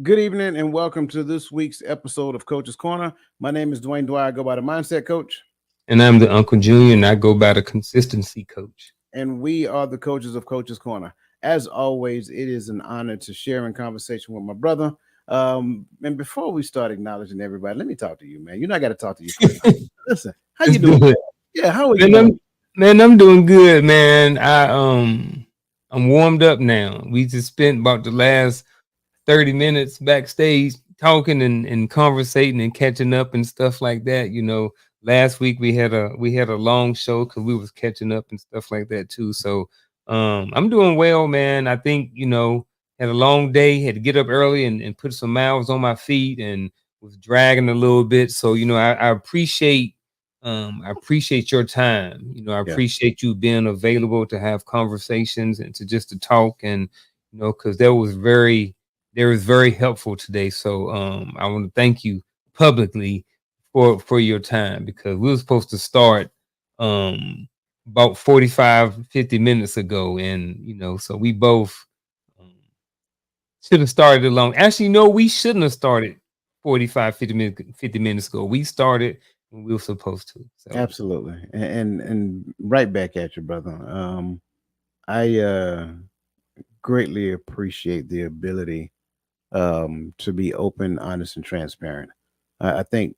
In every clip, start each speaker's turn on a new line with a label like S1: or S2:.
S1: Good evening and welcome to this week's episode of Coach's Corner. My name is Dwayne Dwyer. I go by the Mindset Coach,
S2: And I'm the Uncle Junior, and I go by the consistency coach.
S1: and we are the coaches of Coach's Corner. As always, it is an honor to share in conversation with my brother. And before we start acknowledging everybody, let me talk to you, man. You know I got to talk to you first. Listen, how
S2: Let's
S1: you
S2: do
S1: doing?
S2: it.
S1: Yeah, how are you
S2: Man,
S1: doing?
S2: I'm doing good, man. I'm warmed up now. We just spent about the last 30 minutes backstage talking and conversating and catching up and stuff like that. Last week we had a long show because we was catching up and stuff like that too. So I'm doing well, man. I think, had a long day, had to get up early and put some miles on my feet and was dragging a little bit. So, I appreciate your time. I
S1: Yeah,
S2: appreciate you being available to have conversations and to talk, and because there was very helpful today. So I want to thank you publicly for your time, because we were supposed to start about 45-50 minutes ago, and so we both um, should have started along. Actually, no, we shouldn't have started 50 minutes ago. We started when we were supposed to. So
S1: absolutely. And right back at you, brother. I greatly appreciate the ability to be open, honest, and transparent. I think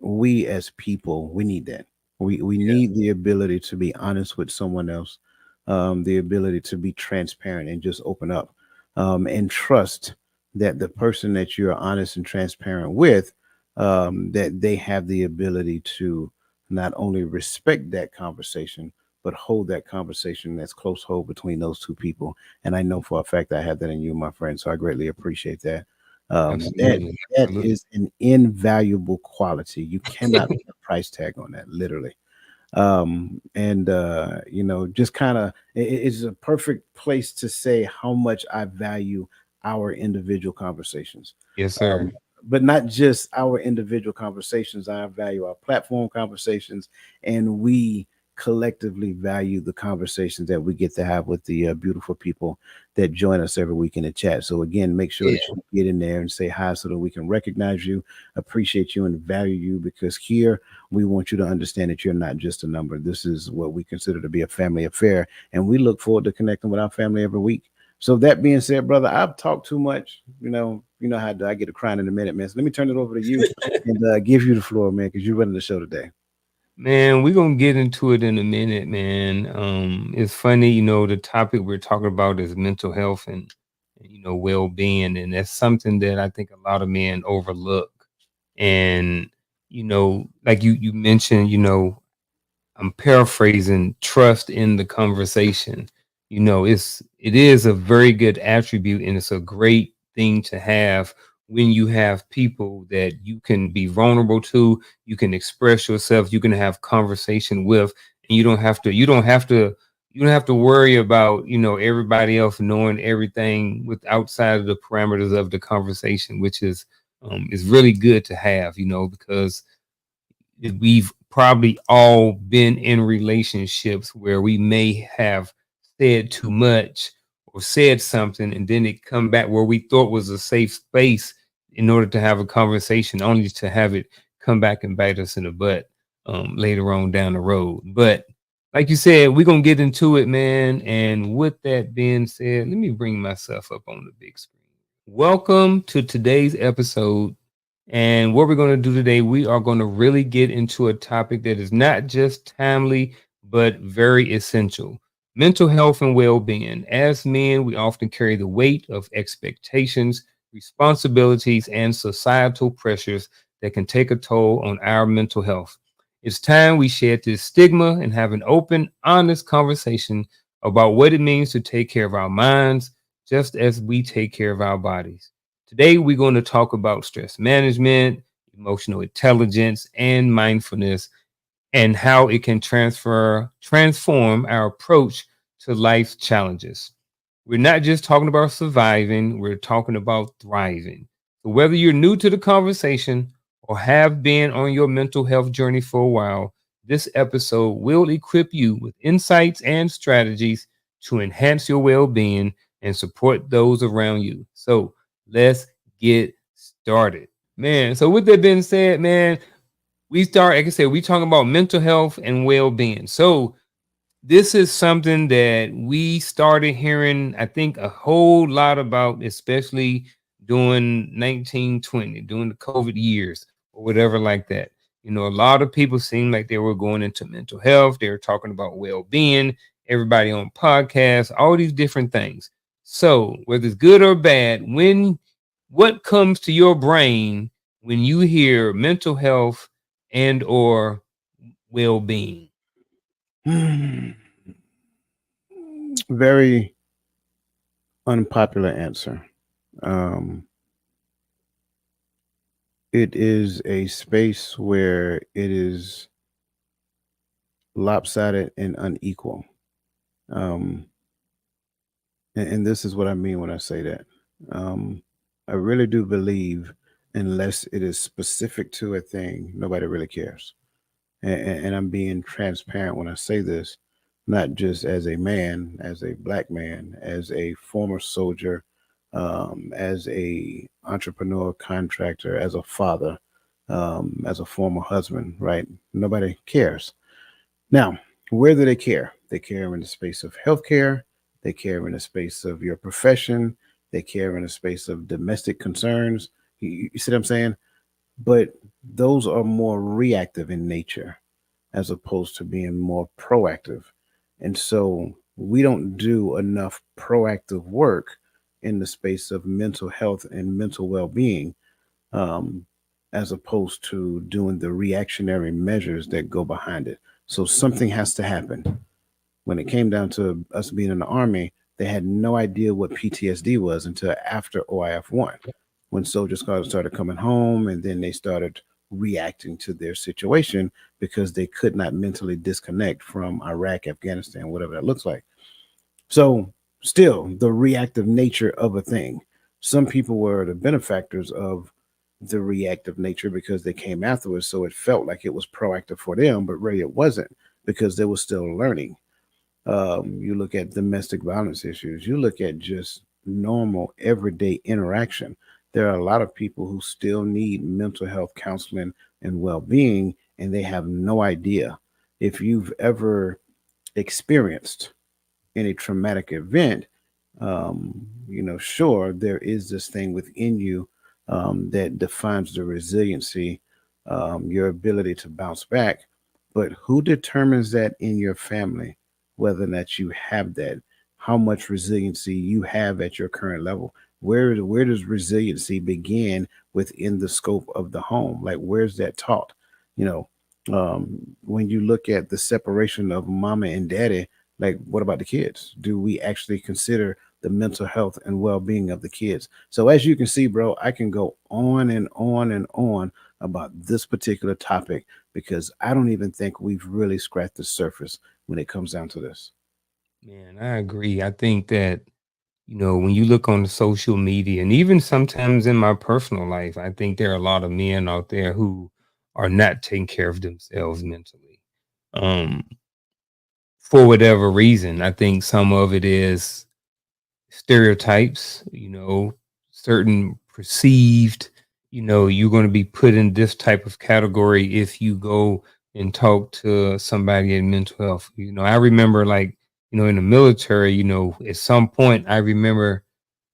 S1: we as people, we need that. We
S2: yeah,
S1: need the ability to be honest with someone else, the ability to be transparent and just open up, and trust that the person that you're honest and transparent with, that they have the ability to not only respect that conversation, but hold that conversation that's close hold between those two people. And I know for a fact I have that in you, my friend. So I greatly appreciate that. That
S2: absolutely,
S1: that
S2: absolutely.
S1: is an invaluable quality. You cannot put a price tag on that, literally. And just kind of it's a perfect place to say how much I value our individual conversations.
S2: Yes, sir.
S1: But not just our individual conversations. I value our platform conversations, and we collectively value the conversations that we get to have with the beautiful people that join us every week in the chat. So again, make sure
S2: Yeah,
S1: that you get in there and say hi so that we can recognize you, appreciate you, and value you, because here we want you to understand that you're not just a number. This is what we consider to be a family affair, and we look forward to connecting with our family every week. So that being said, brother, I've talked too much. You know how I get a crying in a minute, man. So let me turn it over to you and give you the floor, man, because you're running the show today.
S2: man, we're gonna get into it in a minute, man. It's funny, the topic we're talking about is mental health and well-being, and that's something that I think a lot of men overlook. And like you mentioned, I'm paraphrasing, trust in the conversation. It is a very good attribute, and it's a great thing to have when you have people that you can be vulnerable to, you can express yourself, you can have conversation with, and you don't have to worry about, everybody else knowing everything with outside of the parameters of the conversation, which is really good to have, because we've probably all been in relationships where we may have said too much or said something, and then it come back where we thought was a safe space in order to have a conversation, only to have it come back and bite us in the butt later on down the road. But like you said, we're gonna get into it, man. And with that being said, let me bring myself up on the big screen. Welcome to today's episode. And what we're going to do today, we are going to really get into a topic that is not just timely, but very essential: mental health and well being. As men, we often carry the weight of expectations, responsibilities, and societal pressures that can take a toll on our mental health. It's time we shed this stigma and have an open, honest conversation about what it means to take care of our minds, just as we take care of our bodies. Today, we're going to talk about stress management, emotional intelligence, and mindfulness, and how it can transform our approach to life challenges. We're not just talking about surviving, we're talking about thriving. So whether you're new to the conversation or have been on your mental health journey for a while, this episode will equip you with insights and strategies to enhance your well-being and support those around you. So let's get started. Man, so with that being said, man, we start, like I said, we talking about mental health and well-being. So this is something that we started hearing, I think, a whole lot about, especially during 1920, during the COVID years or whatever like that. A lot of people seemed like they were going into mental health. They were talking about well-being, everybody on podcasts, all these different things. So whether it's good or bad, what comes to your brain when you hear mental health and or well-being?
S1: Very unpopular answer. Um, it is a space where it is lopsided and unequal. Um, and this is what I mean when I say that. Um, I really do believe, unless it is specific to a thing, nobody really cares. And I'm being transparent when I say this, not just as a man, as a black man, as a former soldier, as a entrepreneur, contractor, as a father, as a former husband. Right? Nobody cares. Now, where do they care? They care in the space of healthcare. They care in the space of your profession. They care in the space of domestic concerns. You see what I'm saying? But those are more reactive in nature as opposed to being more proactive. And so we don't do enough proactive work in the space of mental health and mental well being, um, as opposed to doing the reactionary measures that go behind it. So something has to happen. When it came down to us being in the army, they had no idea what PTSD was until after OIF 1, when soldiers started coming home and then they started reacting to their situation because they could not mentally disconnect from Iraq, Afghanistan, whatever that looks like. So, still, the reactive nature of a thing. Some people were the benefactors of the reactive nature because they came afterwards. So it felt like it was proactive for them, but really it wasn't because they were still learning. You look at domestic violence issues, you look at just normal everyday interaction. There are a lot of people who still need mental health counseling and well being, and they have no idea. If you've ever experienced any traumatic event, sure, there is this thing within you that defines the resiliency, your ability to bounce back. But who determines that in your family, whether or not you have that, how much resiliency you have at your current level? Where does resiliency begin within the scope of the home? Like, where's that taught? You know, when you look at the separation of mama and daddy, like, what about the kids? Do we actually consider the mental health and well-being of the kids? So as you can see, bro, I can go on and on and on about this particular topic because I don't even think we've really scratched the surface when it comes down to this.
S2: Man, I agree. I think that, when you look on the social media and even sometimes in my personal life, I think there are a lot of men out there who are not taking care of themselves mentally. Um, for whatever reason. I think some of it is stereotypes, certain perceived, you're going to be put in this type of category if you go and talk to somebody in mental health. I remember, like, in the military, at some point I remember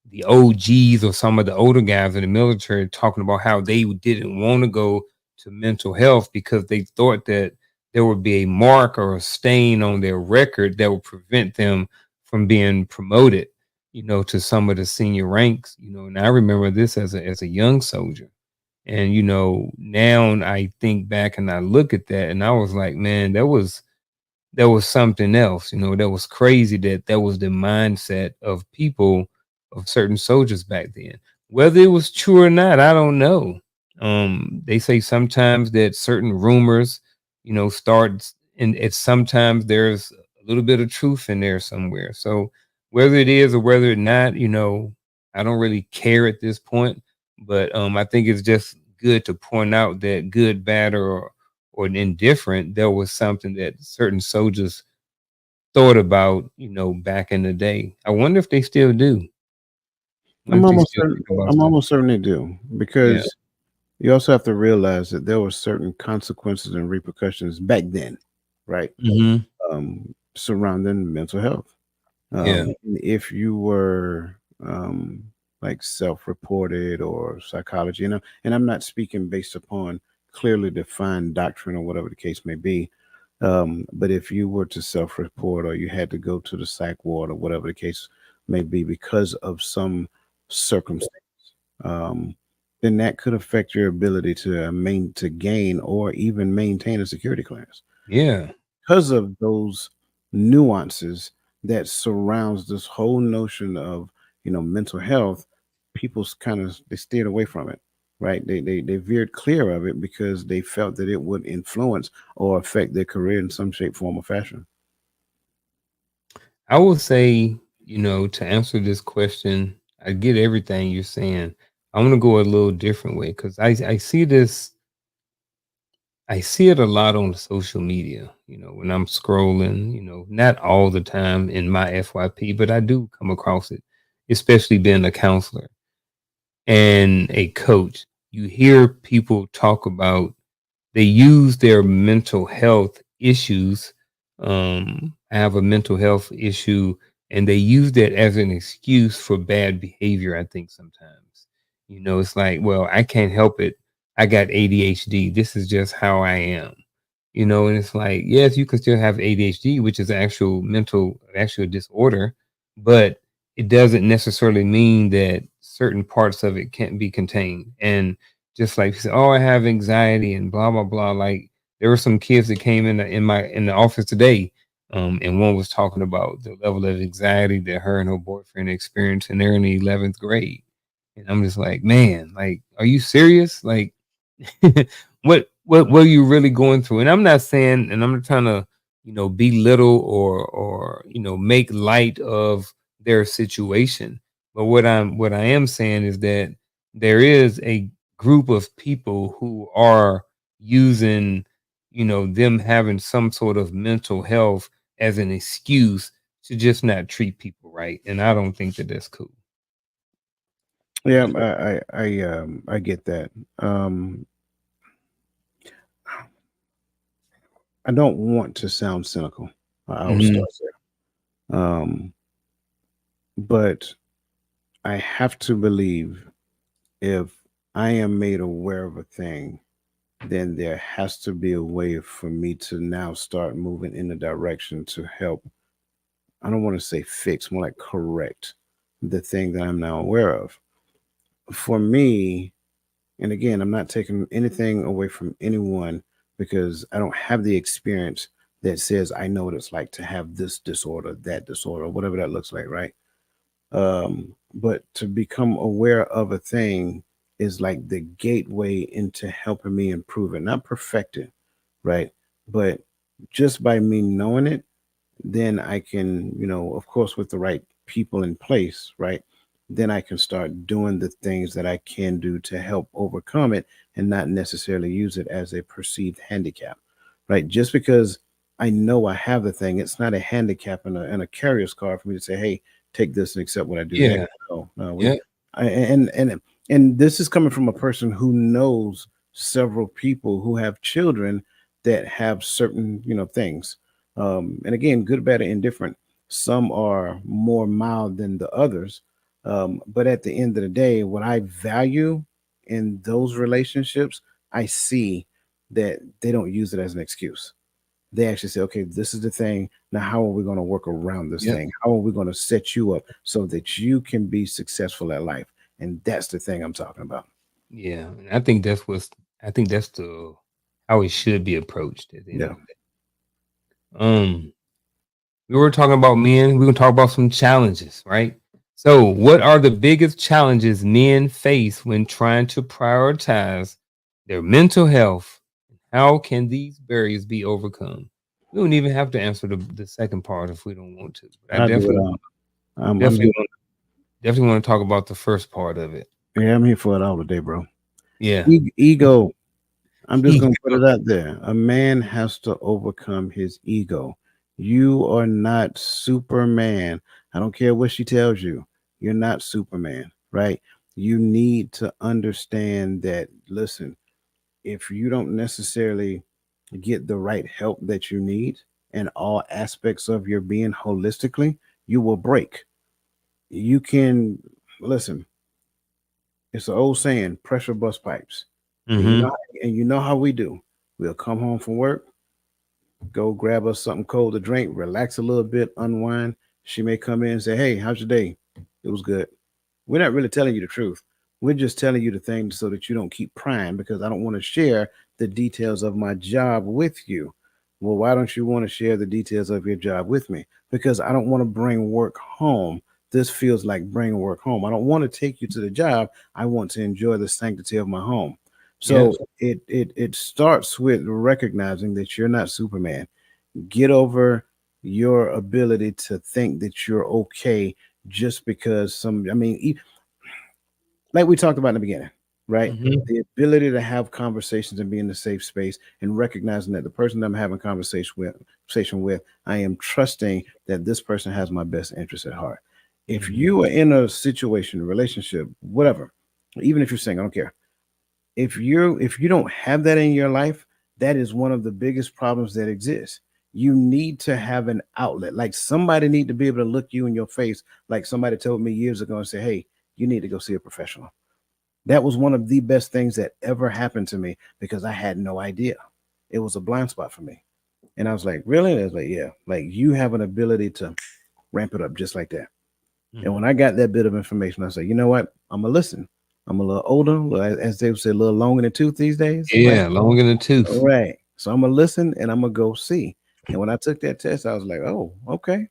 S2: the OGs or some of the older guys in the military talking about how they didn't want to go to mental health because they thought that there would be a mark or a stain on their record that would prevent them from being promoted, to some of the senior ranks, and I remember this as a young soldier. And now I think back and I look at that and I was like, man, that was something else. That was crazy that that was the mindset of people, of certain soldiers back then. Whether it was true or not, I don't know. They say sometimes that certain rumors, start, and it's sometimes there's a little bit of truth in there somewhere. So whether it is or whether or not, I don't really care at this point. But I think it's just good to point out that good, bad, or indifferent, there was something that certain soldiers thought about, back in the day. I wonder if they still do. What do you still think about
S1: I'm
S2: that?
S1: almost certain they do,
S2: Yeah.
S1: because you also have to realize that there were certain consequences and repercussions back then, right?
S2: Mhm.
S1: Surrounding mental health.
S2: Yeah.
S1: If you were like self-reported or psychology, and I'm not speaking based upon clearly defined doctrine or whatever the case may be, but if you were to self-report or you had to go to the psych ward or whatever the case may be because of some circumstance, um, then that could affect your ability to to gain or even maintain a security clearance
S2: Yeah.
S1: because of those nuances that surrounds this whole notion of mental health. People's kind of they steered away from it, right? They veered clear of it because they felt that it would influence or affect their career in some shape, form, or fashion.
S2: I will say, to answer this question, I get everything you're saying. I want to go a little different way because I see this, I see it a lot on social media, when I'm scrolling, not all the time in my FYP, but I do come across it, especially being a counselor and a coach. You hear people talk about they use their mental health issues. I have a mental health issue, and they use that as an excuse for bad behavior. I think sometimes, it's like, well, I can't help it. I got ADHD. This is just how I am. And it's like, yes, you can still have ADHD, which is actual disorder, but it doesn't necessarily mean that certain parts of it can't be contained. And just like he said, oh, I have anxiety and blah blah blah. Like there were some kids that came in the office today, and one was talking about the level of anxiety that her and her boyfriend experienced, and they're in the 11th grade. And I'm just like, man, like, are you serious? Like, what are you really going through? And I'm not saying, and I'm not trying to, belittle or make light of their situation. But what I am saying is that there is a group of people who are using, them having some sort of mental health as an excuse to just not treat people right. And I don't think that that's cool.
S1: Yeah, I get that. Um, I don't want to sound cynical. I will
S2: Hmm.
S1: start there. But I have to believe if I am made aware of a thing, then there has to be a way for me to now start moving in the direction to help. I don't want to say fix, more like correct the thing that I'm now aware of. For me, and again, I'm not taking anything away from anyone because I don't have the experience that says I know what it's like to have this disorder, that disorder, whatever that looks like, right? But to become aware of a thing is like the gateway into helping me improve it, not perfect it, right? But just by me knowing it, then I can, of course, with the right people in place, right? Then I can start doing the things that I can do to help overcome it and not necessarily use it as a perceived handicap, right? Just because I know I have the thing, it's not a handicap and a carrier's card for me to say, hey, take this and accept what I do next.
S2: Yeah.
S1: No, no,
S2: Yeah.
S1: and this is coming from a person who knows several people who have children that have certain, things, and again, good, bad, or indifferent. Some are more mild than the others. But at the end of the day, what I value in those relationships, I see that they don't use it as an excuse. They actually say, okay, this is the thing. Now, how are we going to work around this
S2: Yeah.
S1: thing? How are we going to set you up so that you can be successful at life? And that's the thing I'm talking about.
S2: Yeah, and I think that's the how it should be approached at the end of
S1: Yeah.
S2: the day. We were talking about men. We're gonna talk about some challenges, right? So, what are the biggest challenges men face when trying to prioritize their mental health? How can these barriers be overcome? We don't even have to answer the second part if we don't want to. But I
S1: I do it
S2: definitely,
S1: all. I'm
S2: definitely
S1: here.
S2: want, definitely want to talk about the first part of it.
S1: Yeah, I'm here for it all today, bro.
S2: Yeah,
S1: Ego. I'm just going to put
S2: ego.
S1: it out there. A man has to overcome his ego. You are not Superman. I don't care what she tells you. You're not Superman. right? You need to understand that, listen, if you don't necessarily get the right help that you need in all aspects of your being holistically, you will break. You can, listen, it's an old saying, pressure bust pipes. And you know
S2: Hmm.
S1: and you know how we do. We'll come home from work, go grab us something cold to drink, relax a little bit, unwind. She may come in and say, "Hey, how's your day?" It was good. We're not really telling you the truth. We're just telling you the things so that you don't keep prying, because I don't want to share the details of my job with you. Well, why don't you want to share the details of your job with me? Because I don't want to bring work home. This feels like bringing work home. I don't want to take you to the job. I want to enjoy the sanctity of my home. So
S2: Yes.
S1: it starts with recognizing that you're not Superman. Get over your ability to think that you're okay just because like we talked about in the beginning, right?
S2: Hmm.
S1: The ability to have conversations and be in a safe space, and recognizing that the person I'm having conversation with, I am trusting that this person has my best interest at heart. If
S2: Hmm.
S1: you are in a situation, a relationship, whatever, even if you're single, I don't care, if you don't have that in your life, that is one of the biggest problems that exists. You need to have an outlet. Like, somebody need to be able to look you in your face, like somebody told me years ago and say, "Hey, you need to go see a professional." That was one of the best things that ever happened to me, because I had no idea. It was a blind spot for me. And I was like, "Really?" And I was like, "Yeah." Like, you have an ability to ramp it up just like that. And when
S2: Hmm.
S1: I got that bit of information, I said, "You know what? I'm gonna listen." I'm a little older, as they would say, a little long in the tooth these days, right?
S2: Yeah, long in the tooth.
S1: Right. So I'm gonna listen and I'm gonna go see. And when I took that test, I was like, "Oh, okay.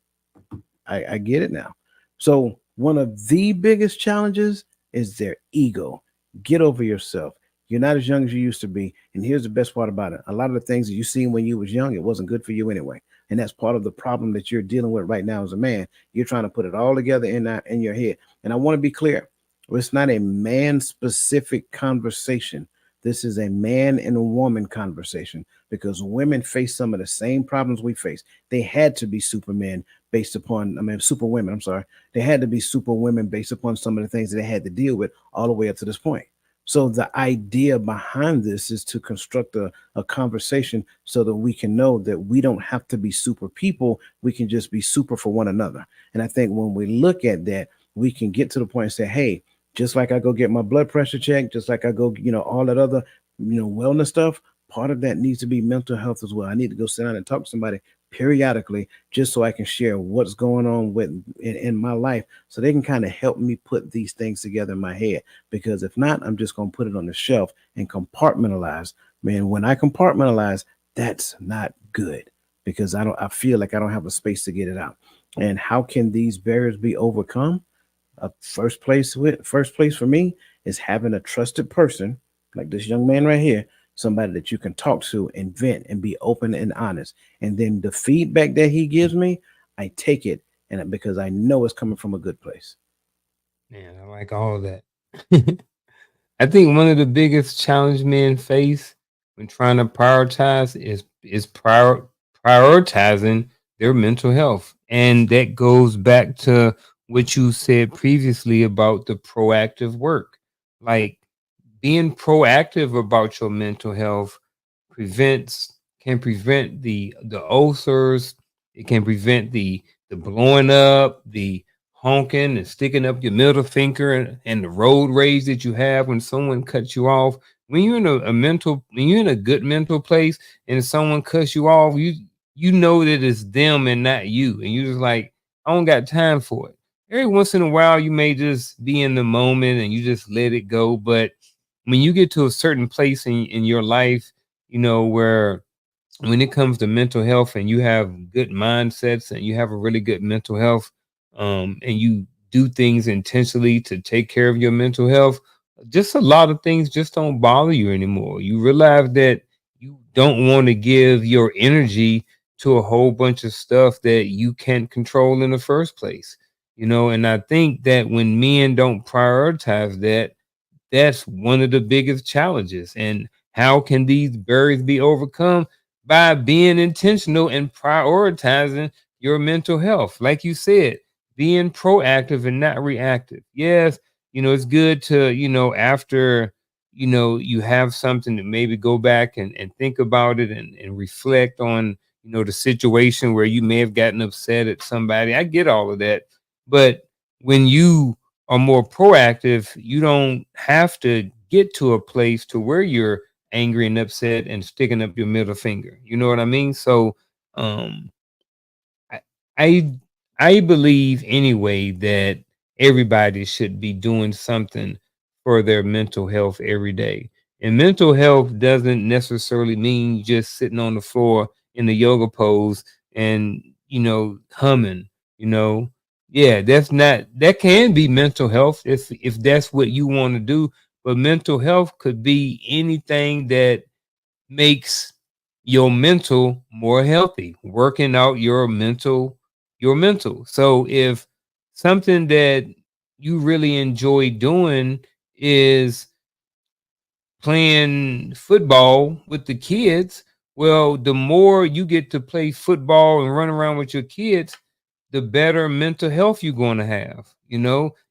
S1: I get it now." So one of the biggest challenges is their ego. Get over yourself. You're not as young as you used to be. And here's the best part about it. A lot of the things that you seen when you was young, it wasn't good for you anyway. And that's part of the problem that you're dealing with right now as a man. You're trying to put it all together in your head. And I want to be clear. It's not a man specific conversation. This is a man and a woman conversation, because women face some of the same problems we face. They had to be supermen based upon, super women, I'm sorry. They had to be super women based upon some of the things that they had to deal with all the way up to this point. So the idea behind this is to construct a conversation so that we can know that we don't have to be super people. We can just be super for one another. And I think when we look at that, we can get to the point and say, "Hey, just like I go get my blood pressure checked, just like I go, all that other, wellness stuff, part of that needs to be mental health as well. I need to go sit down and talk to somebody periodically, just so I can share what's going on in my life, so they can kind of help me put these things together in my head. Because if not, I'm just going to put it on the shelf and compartmentalize. Man, when I compartmentalize, that's not good, because I feel like I don't have a space to get it out. And how can these barriers be overcome? First place for me is having a trusted person like this young man right here, somebody that you can talk to and vent and be open and honest. And then the feedback that he gives me, I take it, and because I know it's coming from a good place.
S2: Man, I like all of that. I think one of the biggest challenge men face when trying to prioritize is prioritizing their mental health, and that goes back to what you said previously about the proactive work, like being proactive about your mental health prevents can prevent the ulcers. It can prevent the blowing up, the honking and sticking up your middle finger, and the road rage that you have when someone cuts you off. When you're in when you're in a good mental place and someone cuts you off, you know that it's them and not you, and you just like, I don't got time for it. Every once in a while, you may just be in the moment and you just let it go, but when you get to a certain place in your life, where when it comes to mental health and you have good mindsets and you have a really good mental health, and you do things intentionally to take care of your mental health, just a lot of things just don't bother you anymore. You realize that you don't want to give your energy to a whole bunch of stuff that you can't control in the first place. And I think that when men don't prioritize that, that's one of the biggest challenges. And how can these barriers be overcome? By being intentional and prioritizing your mental health. Like you said, being proactive and not reactive. Yes, it's good to, after, you have something to maybe go back and think about it and reflect on, the situation where you may have gotten upset at somebody. I get all of that. But when you are more proactive, you don't have to get to a place to where you're angry and upset and sticking up your middle finger. You know what I mean? So, um, I I I believe anyway that everybody should be doing something for their mental health every day. And mental health doesn't necessarily mean just sitting on the floor in the yoga pose and, humming, you know. Yeah, that can be mental health if that's what you want to do, but mental health could be anything that makes your mental more healthy, working out your mental. So if something that you really enjoy doing is playing football with the kids, well, the more you get to play football and run around with your kids, the better mental health you're going to have.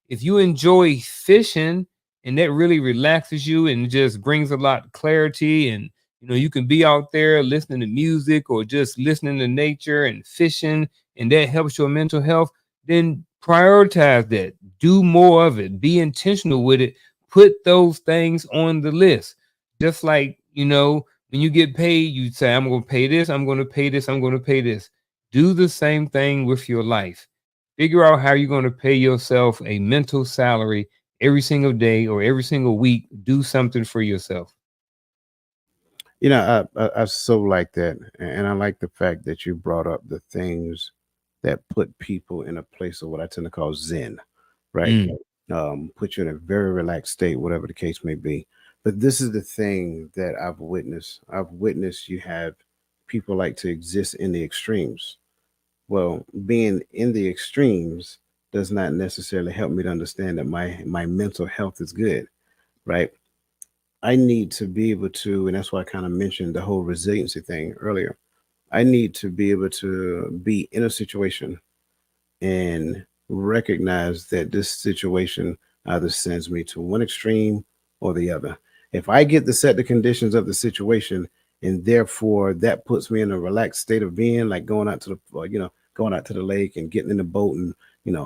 S2: If you enjoy fishing and that really relaxes you and just brings a lot of clarity, and you can be out there listening to music or just listening to nature and fishing, and that helps your mental health, then prioritize that. Do more of it. Be intentional with it. Put those things on the list. Just like, when you get paid, you say, I'm going to pay this, I'm going to pay this, I'm going to pay this. Do the same thing with your life. Figure out how you're going to pay yourself a mental salary every single day or every single week. Do something for yourself.
S1: I so like that, and I like the fact that you brought up the things that put people in a place of what I tend to call Zen, right?
S2: Mm,
S1: Put you in a very relaxed state, whatever the case may be. But this is the thing that I've witnessed. I've witnessed you have people like to exist in the extremes. Well, being in the extremes does not necessarily help me to understand that my mental health is good, right? I need to be able to, and that's why I kind of mentioned the whole resiliency thing earlier. I need to be able to be in a situation and recognize that this situation either sends me to one extreme or the other. If I get to set the conditions of the situation, and therefore that puts me in a relaxed state of being, like going out to going out to the lake and getting in the boat, and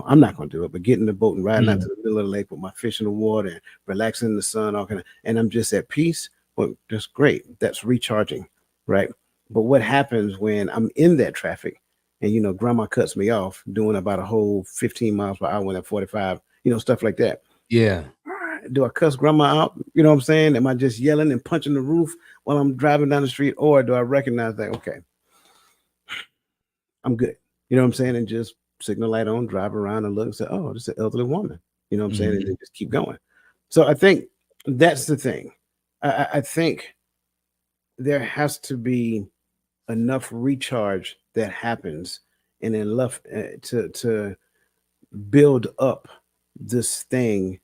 S1: I'm not going to do it, but getting in the boat and riding out to
S2: mm,
S1: the middle of the lake with my fish in the water and relaxing in the sun, all kind of, and I'm just at peace. Well, that's great. That's recharging, right? But what happens when I'm in that traffic and grandma cuts me off doing about a whole 15 miles per hour at 45, stuff like that.
S2: yeah.
S1: Do I cuss grandma out? You know what I'm saying? Am I just yelling and punching the roof while I'm driving down the street? Or do I recognize that, okay, I'm good? You know what I'm saying? And just signal light on, drive around and look and say, oh, this is an elderly woman. You know what I'm saying? And
S2: Mhm.
S1: then just keep going. So I think that's the thing. I think there has to be enough recharge that happens and enough to build up this thing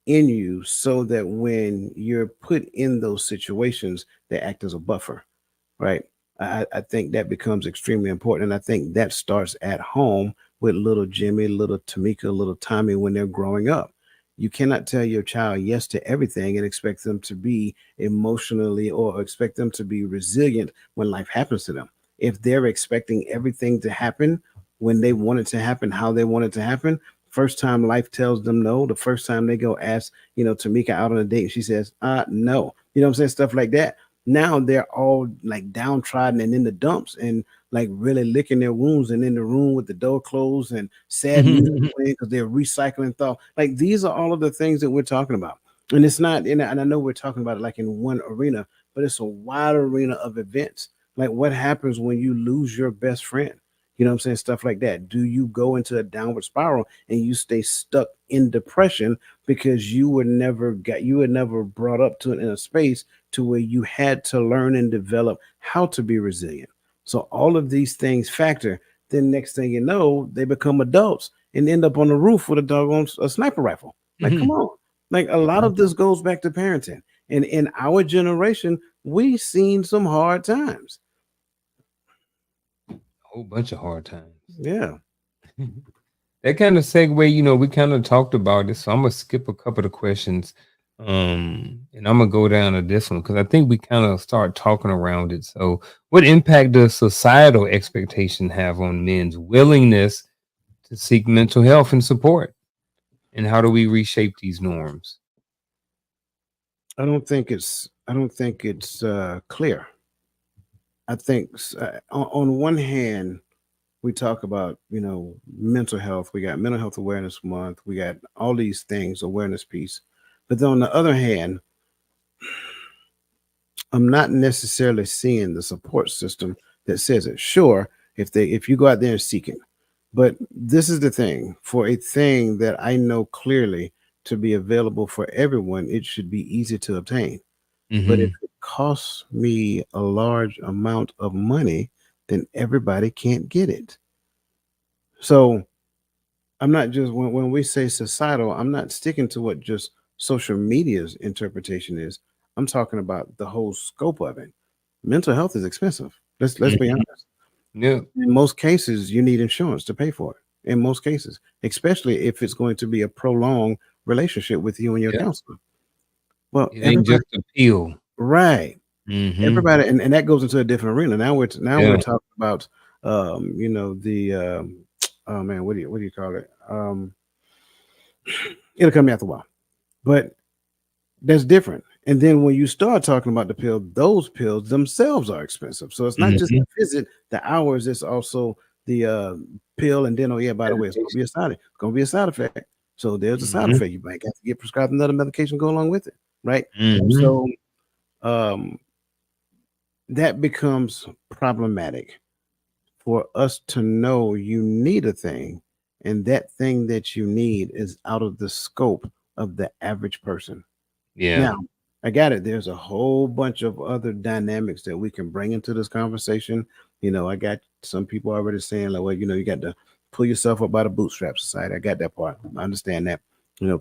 S1: in you so that when you're put in those situations, they act as a buffer, right? I think that becomes extremely important. And I think that starts at home with little Jimmy, little Tamika, little Tommy when they're growing up. You cannot tell your child yes to everything and expect them to be emotionally or expect them to be resilient when life happens to them. If they're expecting everything to happen when they want it to happen, how they want it to happen, first time life tells them no, the first time they go ask, Tamika out on a date, and she says, no. You know what I'm saying? Stuff like that. Now they're all like downtrodden and in the dumps and like really licking their wounds and in the room with the door closed and sad music playing because they're recycling thought. Like these are all of the things that we're talking about. And it's not, and I know we're talking about it like in one arena, but it's a wide arena of events. Like what happens when you lose your best friend? You know what I'm saying? Stuff like that. Do you go into a downward spiral and you stay stuck in depression because you were never brought up to it in a space to where you had to learn and develop how to be resilient. So all of these things factor. Then next thing you know, they become adults and end up on the roof with a doggone a sniper rifle. Like, come
S2: Mhm.
S1: on. Like a lot of this goes back to parenting. And in our generation, we've seen some hard times.
S2: A whole bunch of hard times.
S1: Yeah.
S2: That kind of segue, we kind of talked about it, so I'm gonna skip a couple of questions, and I'm gonna go down to this one because I think we kind of start talking around it. So, what impact does societal expectation have on men's willingness to seek mental health and support, and how do we reshape these norms?
S1: I don't think it's clear. I think on one hand, we talk about mental health. We got mental health awareness month. We got all these things, awareness piece. But then on the other hand, I'm not necessarily seeing the support system that says it. Sure, if you go out there and seek it, but this is the thing: for a thing that I know clearly to be available for everyone, it should be easy to obtain. But if
S2: Hmm.
S1: it costs me a large amount of money, then everybody can't get it. So I'm not just when we say societal, I'm not sticking to what just social media's interpretation is. I'm talking about the whole scope of it. Mental health is expensive. Let's be
S2: Hmm.
S1: honest.
S2: Yeah,
S1: In most cases, you need insurance to pay for it. In most cases, especially if it's going to be a prolonged relationship with you and your
S2: yeah.
S1: counselor. Well,
S2: It ain't
S1: everybody,
S2: just a pill.
S1: right?
S2: Hmm.
S1: Everybody, and that goes into a different arena. Now we're
S2: Yeah.
S1: talking about, the oh man, what do you call it? It'll come after a while, but that's different. And then when you start talking about the pill, those pills themselves are expensive. So it's not just
S2: Hmm.
S1: the visit, the hours. It's also the pill. And then, oh yeah, by the way, it's gonna be a side effect. So there's a side
S2: Hmm.
S1: effect. You might have to get prescribed another medication go along with it, right?
S2: Hmm.
S1: So um, that becomes problematic for us to know you need a thing, and that thing that you need is out of the scope of the average person.
S2: Yeah.
S1: Now, I got it. There's a whole bunch of other dynamics that we can bring into this conversation. I got some people already saying, like, well, you got to pull yourself up by the bootstraps society. I got that part. I understand that.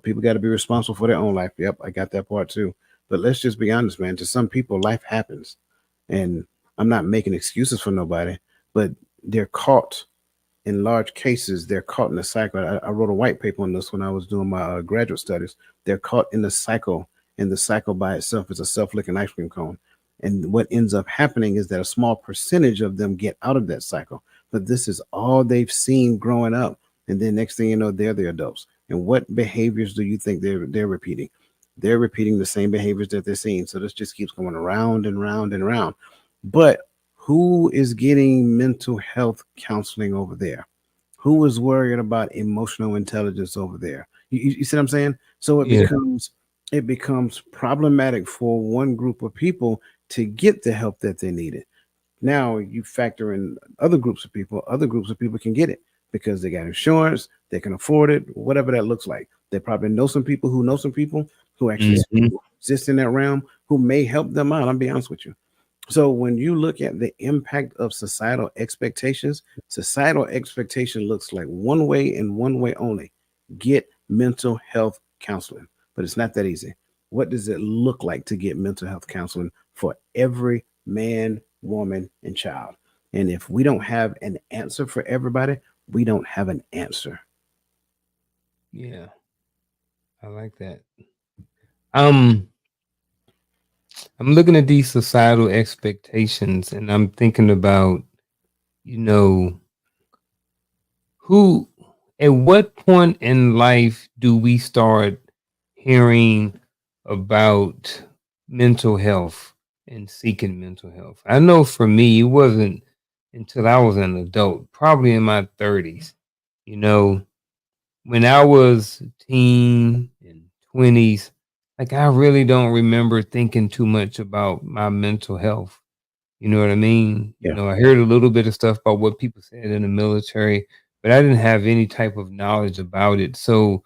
S1: People got to be responsible for their own life. Yep, I got that part too. But let's just be honest, man. To some people, life happens. And I'm not making excuses for nobody, but they're caught in large cases, they're caught in a cycle. I wrote a white paper on this when I was doing my graduate studies. They're caught in the cycle, and the cycle by itself is a self-licking ice cream cone. And what ends up happening is that a small percentage of them get out of that cycle. But this is all they've seen growing up, and then next thing you know, they're the adults. And what behaviors do you think they're repeating? They're repeating the same behaviors that they're seeing. So this just keeps going around and round and round. But who is getting mental health counseling over there? Who is worried about emotional intelligence over there? You see what I'm saying? So it
S2: Yeah.
S1: becomes problematic for one group of people to get the help that they needed. Now you factor in other groups of people can get it because they got insurance, they can afford it, whatever that looks like. They probably know some people who know some people who actually
S2: Hmm.
S1: exist in that realm who may help them out. I'll be honest with you. So when you look at the impact of societal expectation looks like one way and one way only. Get mental health counseling. But it's not that easy. What does it look like to get mental health counseling for every man, woman, and child? And if we don't have an answer for everybody, we don't have an answer.
S2: Yeah. I like that. Um, I'm looking at these societal expectations and I'm thinking about, you know, who, at what point in life do we start hearing about mental health and seeking mental health? I know for me, it wasn't until I was an adult, probably in my 30s. You know, when I was teen and 20s, like I really don't remember thinking too much about my mental health. You know what I mean?
S1: Yeah.
S2: I heard a little bit of stuff about what people said in the military, but I didn't have any type of knowledge about it. So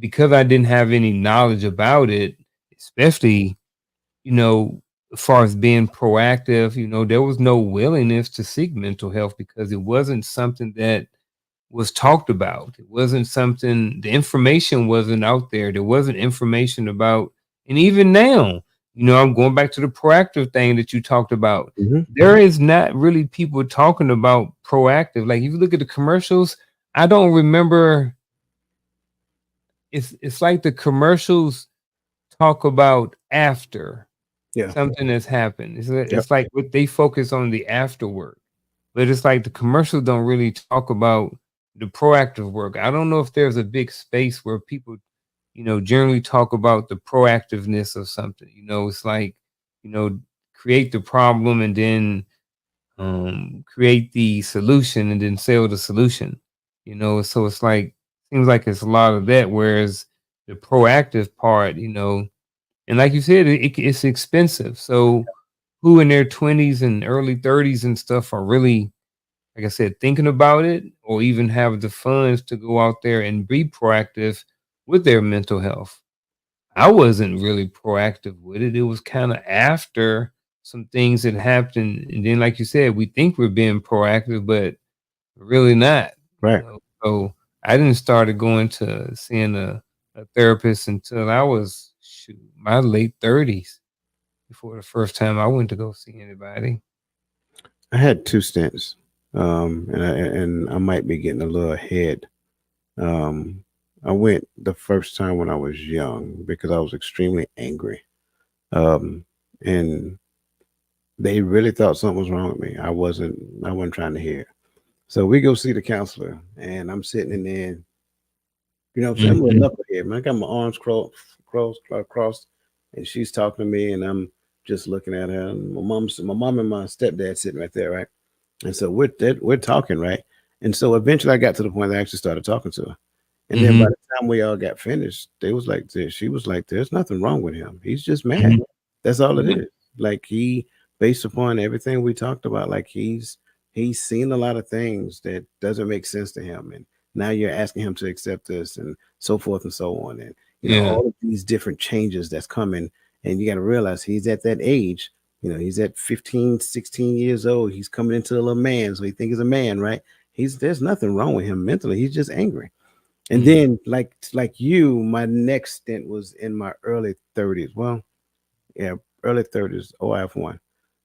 S2: because I didn't have any knowledge about it, especially, you know, as far as being proactive, there was no willingness to seek mental health because it wasn't something that was talked about. It wasn't something, the information wasn't out there. There wasn't information about, and even now, I'm going back to the proactive thing that you talked about.
S1: Hmm.
S2: There is not really people talking about proactive. Like if you look at the commercials, I don't remember. It's like the commercials talk about after
S1: Yeah.
S2: something has happened.
S1: Yep.
S2: It's like what they focus on the after work, but it's like the commercials don't really talk about the proactive work. I don't know if there's a big space where people, generally talk about the proactiveness of something. It's like, you know, create the problem and then create the solution and then sell the solution. So it's like seems like it's a lot of that. Whereas the proactive part, and like you said, it's expensive. So who in their 20s and early 30s and stuff are really, like I said, thinking about it or even have the funds to go out there and be proactive with their mental health? I wasn't really proactive with it. It was kind of after some things that happened. And then, like you said, we think we're being proactive, but really not,
S1: Right.
S2: So I didn't started going to seeing a therapist until I was my late 30s before the first time I went to go see anybody.
S1: I had two stints, and I might be getting a little ahead. Um, I went the first time when I was young because I was extremely angry, um, and they really thought something was wrong with me. I wasn't trying to hear it. So we go see the counselor, and I'm sitting in there. I'm saying I'm a little
S2: Mhm,
S1: knucklehead, man. I got my arms crossed, and she's talking to me, and I'm just looking at her. And my mom and my stepdad sitting right there, right? And so we're talking, right? And so eventually I got to the point that I actually started talking to her. And then by
S2: mhm,
S1: the time we all got finished, they was like this. She was like, "There's nothing wrong with him. He's just mad.
S2: mhm,
S1: That's all it
S2: yeah,
S1: is." Like based upon everything we talked about, like he's seen a lot of things that doesn't make sense to him, and now you're asking him to accept this, and so forth and so on, and
S2: yeah,
S1: all of these different changes that's coming, and you got to realize he's at that age. He's at 15, 16 years old. He's coming into a little man, so he thinks he's a man, right? There's nothing wrong with him mentally. He's just angry. And
S2: mm,
S1: then like you, my next stint was in my early 30s. Well, yeah, early 30s, OIF1.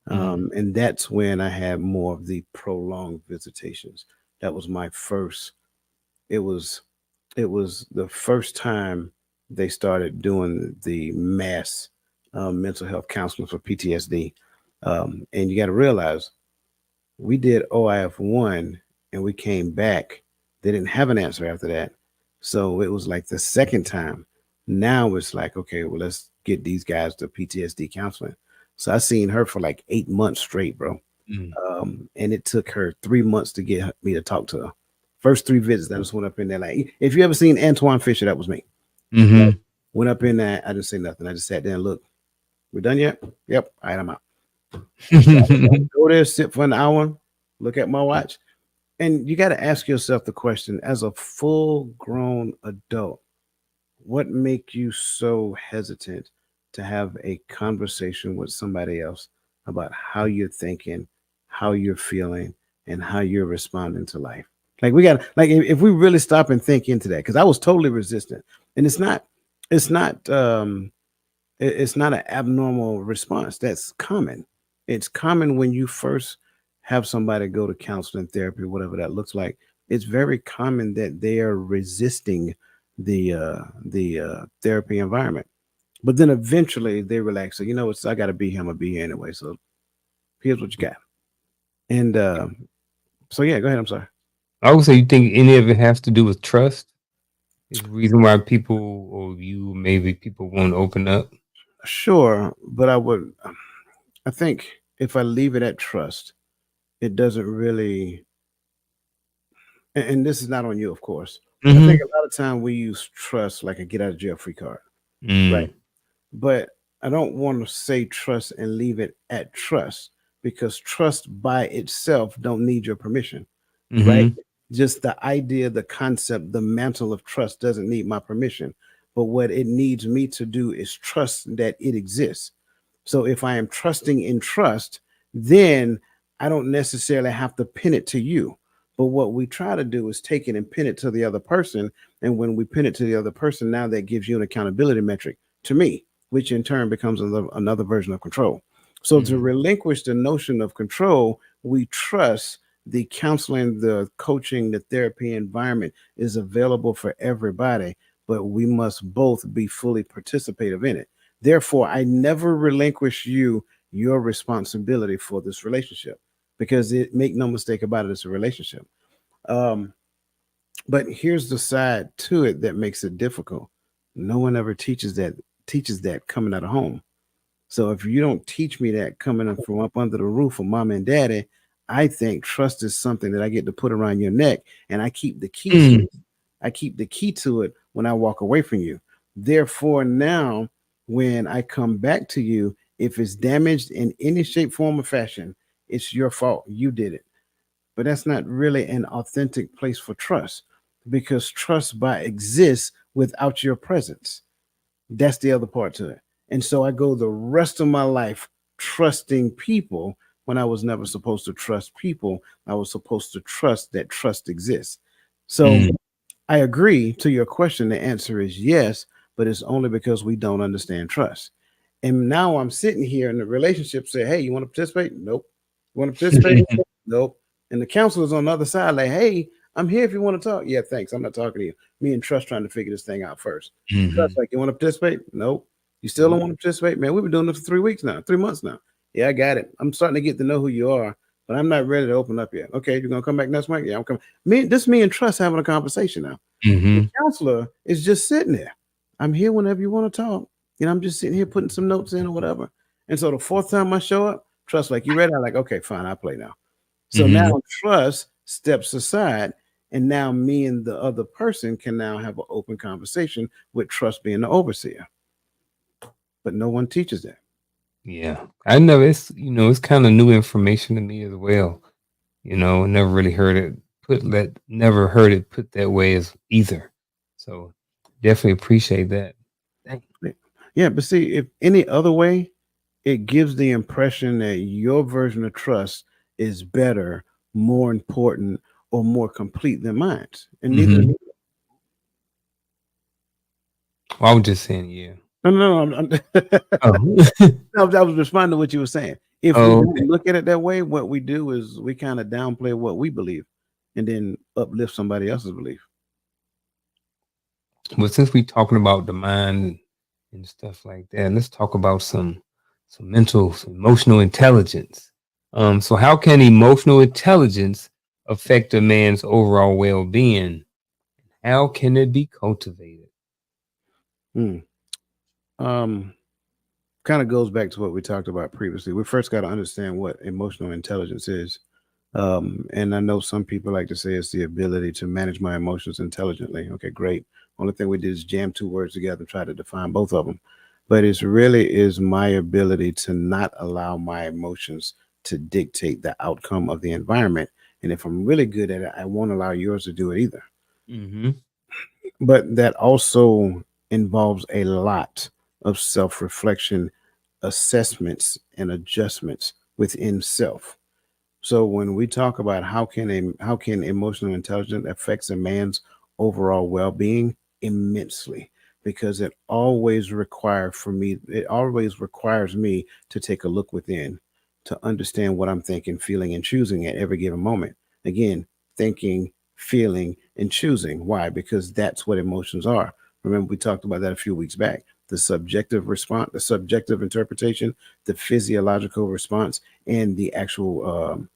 S2: mhm,
S1: And that's when I had more of the prolonged visitations. That was my first. It was it was the first time they started doing the mass mental health counseling for PTSD. And you got to realize we did OIF1 and we came back. They didn't have an answer after that. So it was like the second time. Now it's like, okay, well, let's get these guys to PTSD counseling. So I seen her for like 8 months straight, bro.
S2: mm,
S1: And it took her 3 months to get me to talk to her. First three visits, I just went up in there. Like, if you ever seen Antoine Fisher, that was me. Like,
S2: mhm,
S1: went up in there. I didn't say nothing. I just sat there and looked. We're done yet? Yep. All right, I'm out. So I would go there, sit for an hour, look at my watch. And you got to ask yourself the question as a full grown adult, what make you so hesitant to have a conversation with somebody else about how you're thinking, how you're feeling, and how you're responding to life? Like we got like if we really stop and think into that, because I was totally resistant. And it's not an abnormal response. That's common. It's common when you first have somebody go to counseling therapy, whatever that looks like. It's very common that they are resisting the therapy environment. But then eventually they relax. So it's I got to be here. I'm gonna be here anyway. So here's what you got. And so yeah, go ahead. I'm sorry.
S2: I would say you think any of it has to do with trust is the reason why people or you maybe people won't open up.
S1: Sure, but I think if I leave it at trust, it doesn't really. And this is not on you, of course. I think
S2: Mhm,
S1: a lot of time we use trust like a get out of jail free card, right?
S2: mm,
S1: But I don't want to say trust and leave it at trust because trust by itself don't need your permission, right?
S2: mhm,
S1: Just the idea, the concept, the mantle of trust doesn't need my permission. But what it needs me to do is trust that it exists. So if I am trusting in trust, then I don't necessarily have to pin it to you. But what we try to do is take it and pin it to the other person. And when we pin it to the other person, now that gives you an accountability metric to me, which in turn becomes another version of control. So to
S2: mhm,
S1: relinquish the notion of control, we trust the counseling, the coaching, the therapy environment is available for everybody, but we must both be fully participative in it. Therefore, I never relinquish you your responsibility for this relationship, because it, make no mistake about it, it's a relationship. Um, but here's the side to it that makes it difficult. No one ever teaches that coming out of home. So if you don't teach me that coming up from up under the roof of mom and daddy, I think trust is something that I get to put around your neck, and I keep the key to
S2: Mm.
S1: it. I keep the key to it when I walk away from you. Therefore, now when I come back to you, if it's damaged in any shape, form, or fashion, it's your fault. You did it. But that's not really an authentic place for trust, because trust by exists without your presence. That's the other part to it. And so I go the rest of my life trusting people when I was never supposed to trust people. I was supposed to trust that trust exists. So
S2: Mm.
S1: I agree to your question. The answer is yes, but it's only because we don't understand trust. And now I'm sitting here and the relationship say, hey, you want to participate? Nope. You want to participate? Nope. And the counselor's on the other side, like, hey, I'm here if you want to talk. Yeah, thanks. I'm not talking to you. Me and Trust trying to figure this thing out first. Trust,
S2: Mhm.
S1: like, you want to participate? Nope. You still don't
S2: Nope.
S1: want to participate? Man, we've been doing this for 3 weeks now, 3 months now. Yeah, I got it. I'm starting to get to know who you are, but I'm not ready to open up yet. Okay, you're gonna come back next week? Yeah, I'm coming. Me and Trust having a conversation now. The
S2: Mhm.
S1: counselor is just sitting there. I'm here whenever you want to talk. I'm just sitting here putting some notes in or whatever. And so the fourth time I show up, Trust, like, you ready? I'm like, okay, fine, I play now. So now
S2: Mhm.
S1: Trust steps aside, and now me and the other person can now have an open conversation with Trust being the overseer. But no one teaches that.
S2: Yeah. I know it's kind of new information to me as well. Never really heard it never heard it put that way as either. So definitely appreciate that. Dang.
S1: Yeah, but see, if any other way, it gives the impression that your version of trust is better, more important, or more complete than mine. And neither.
S2: Mhm. Well, I was just saying, yeah.
S1: No, no, no.
S2: Oh.
S1: I was responding to what you were saying. If we
S2: Oh,
S1: don't
S2: okay.
S1: look at it that way, what we do is we kind of downplay what we believe and then uplift somebody else's belief.
S2: Well, since we talking about the mind and stuff like that, let's talk about some emotional intelligence. So how can emotional intelligence affect a man's overall well-being? How can it be cultivated?
S1: Hmm. Um, Kind of goes back to what we talked about previously. We first got to understand what emotional intelligence is. And I know some people like to say it's the ability to manage my emotions intelligently. Okay, great. Only thing we did is jam two words together and try to define both of them. But it's really is my ability to not allow my emotions to dictate the outcome of the environment. And if I'm really good at it, I won't allow yours to do it either.
S2: Hmm.
S1: But that also involves a lot of self reflection, assessments, and adjustments within self. So when we talk about how can emotional intelligence affects a man's overall well-being, immensely, because it always requires me to take a look within, to understand what I'm thinking, feeling, and choosing at every given moment. Again, thinking, feeling, and choosing. Why? Because that's what emotions are. Remember, we talked about that a few weeks back. The subjective response, the subjective interpretation, the physiological response, and the actual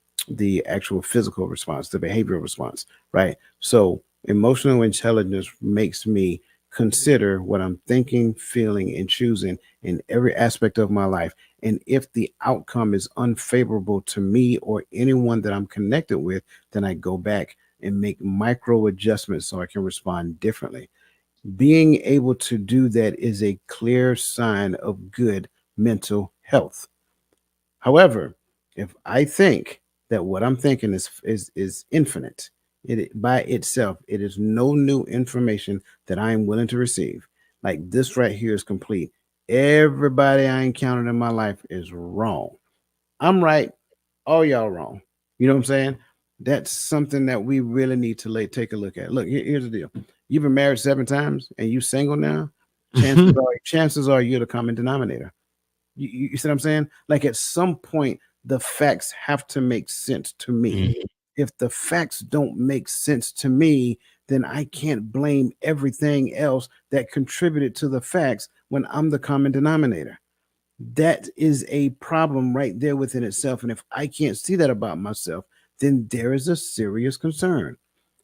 S1: physical response, the behavioral response, right? So emotional intelligence makes me consider what I'm thinking, feeling, and choosing in every aspect of my life. And if the outcome is unfavorable to me or anyone that I'm connected with, then I go back and make micro adjustments so I can respond differently. Being able to do that is a clear sign of good mental health. However, if I think that what I'm thinking is infinite, it by itself, it is no new information that I am willing to receive. Like this right here is complete. Everybody I encountered in my life is wrong. I'm right, all y'all wrong. You know what I'm saying? That's something that we really need to take a look at. Look, here's the deal. You've been married 7 times and you single now. Chances are you're the common denominator. You see what I'm saying? Like at some point, the facts have to make sense to me. If the facts don't make sense to me, then I can't blame everything else that contributed to the facts when I'm the common denominator. That is a problem right there within itself. And if I can't see that about myself, then there is a serious concern.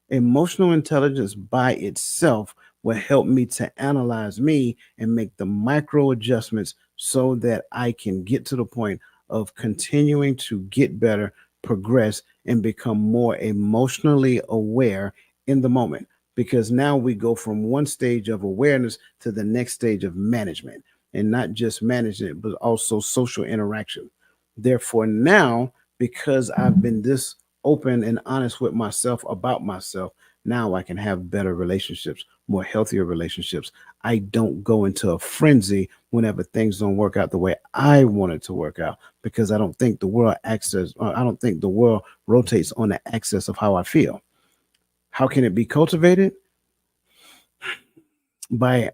S1: Emotional intelligence by itself will help me to analyze me and make the micro adjustments so that I can get to the point of continuing to get better, progress, and become more emotionally aware in the moment. Because now we go from one stage of awareness to the next stage of management, and not just management, but also social interaction. Therefore, now, because I've been this open and honest with myself about myself, now I can have better relationships, more healthier relationships. I don't go into a frenzy whenever things don't work out the way I want it to work out, because I don't think the world rotates on the axis of how I feel. How can it be cultivated? By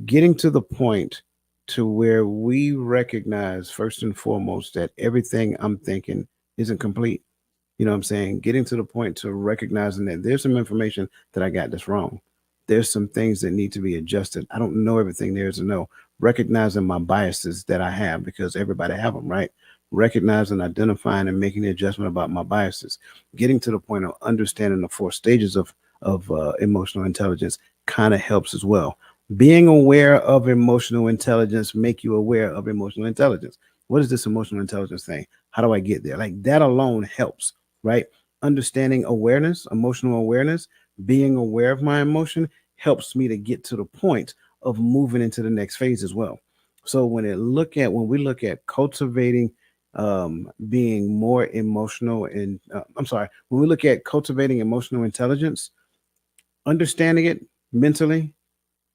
S1: getting to the point to where we recognize first and foremost that everything I'm thinking isn't complete. You know what I'm saying? Getting to the point to recognizing that there's some information that I got that's wrong. There's some things that need to be adjusted. I don't know everything there is to know. Recognizing my biases that I have, because everybody have them, right? Recognizing, identifying, and making the adjustment about my biases. Getting to the point of understanding the four stages of emotional intelligence kind of helps as well. Being aware of emotional intelligence make you aware of emotional intelligence. What is this emotional intelligence thing? How do I get there? Like that alone helps, right? Understanding awareness, emotional awareness, being aware of my emotion helps me to get to the point of moving into the next phase as well. So when we look at cultivating being more emotional and I'm sorry, when we look at cultivating emotional intelligence, understanding it mentally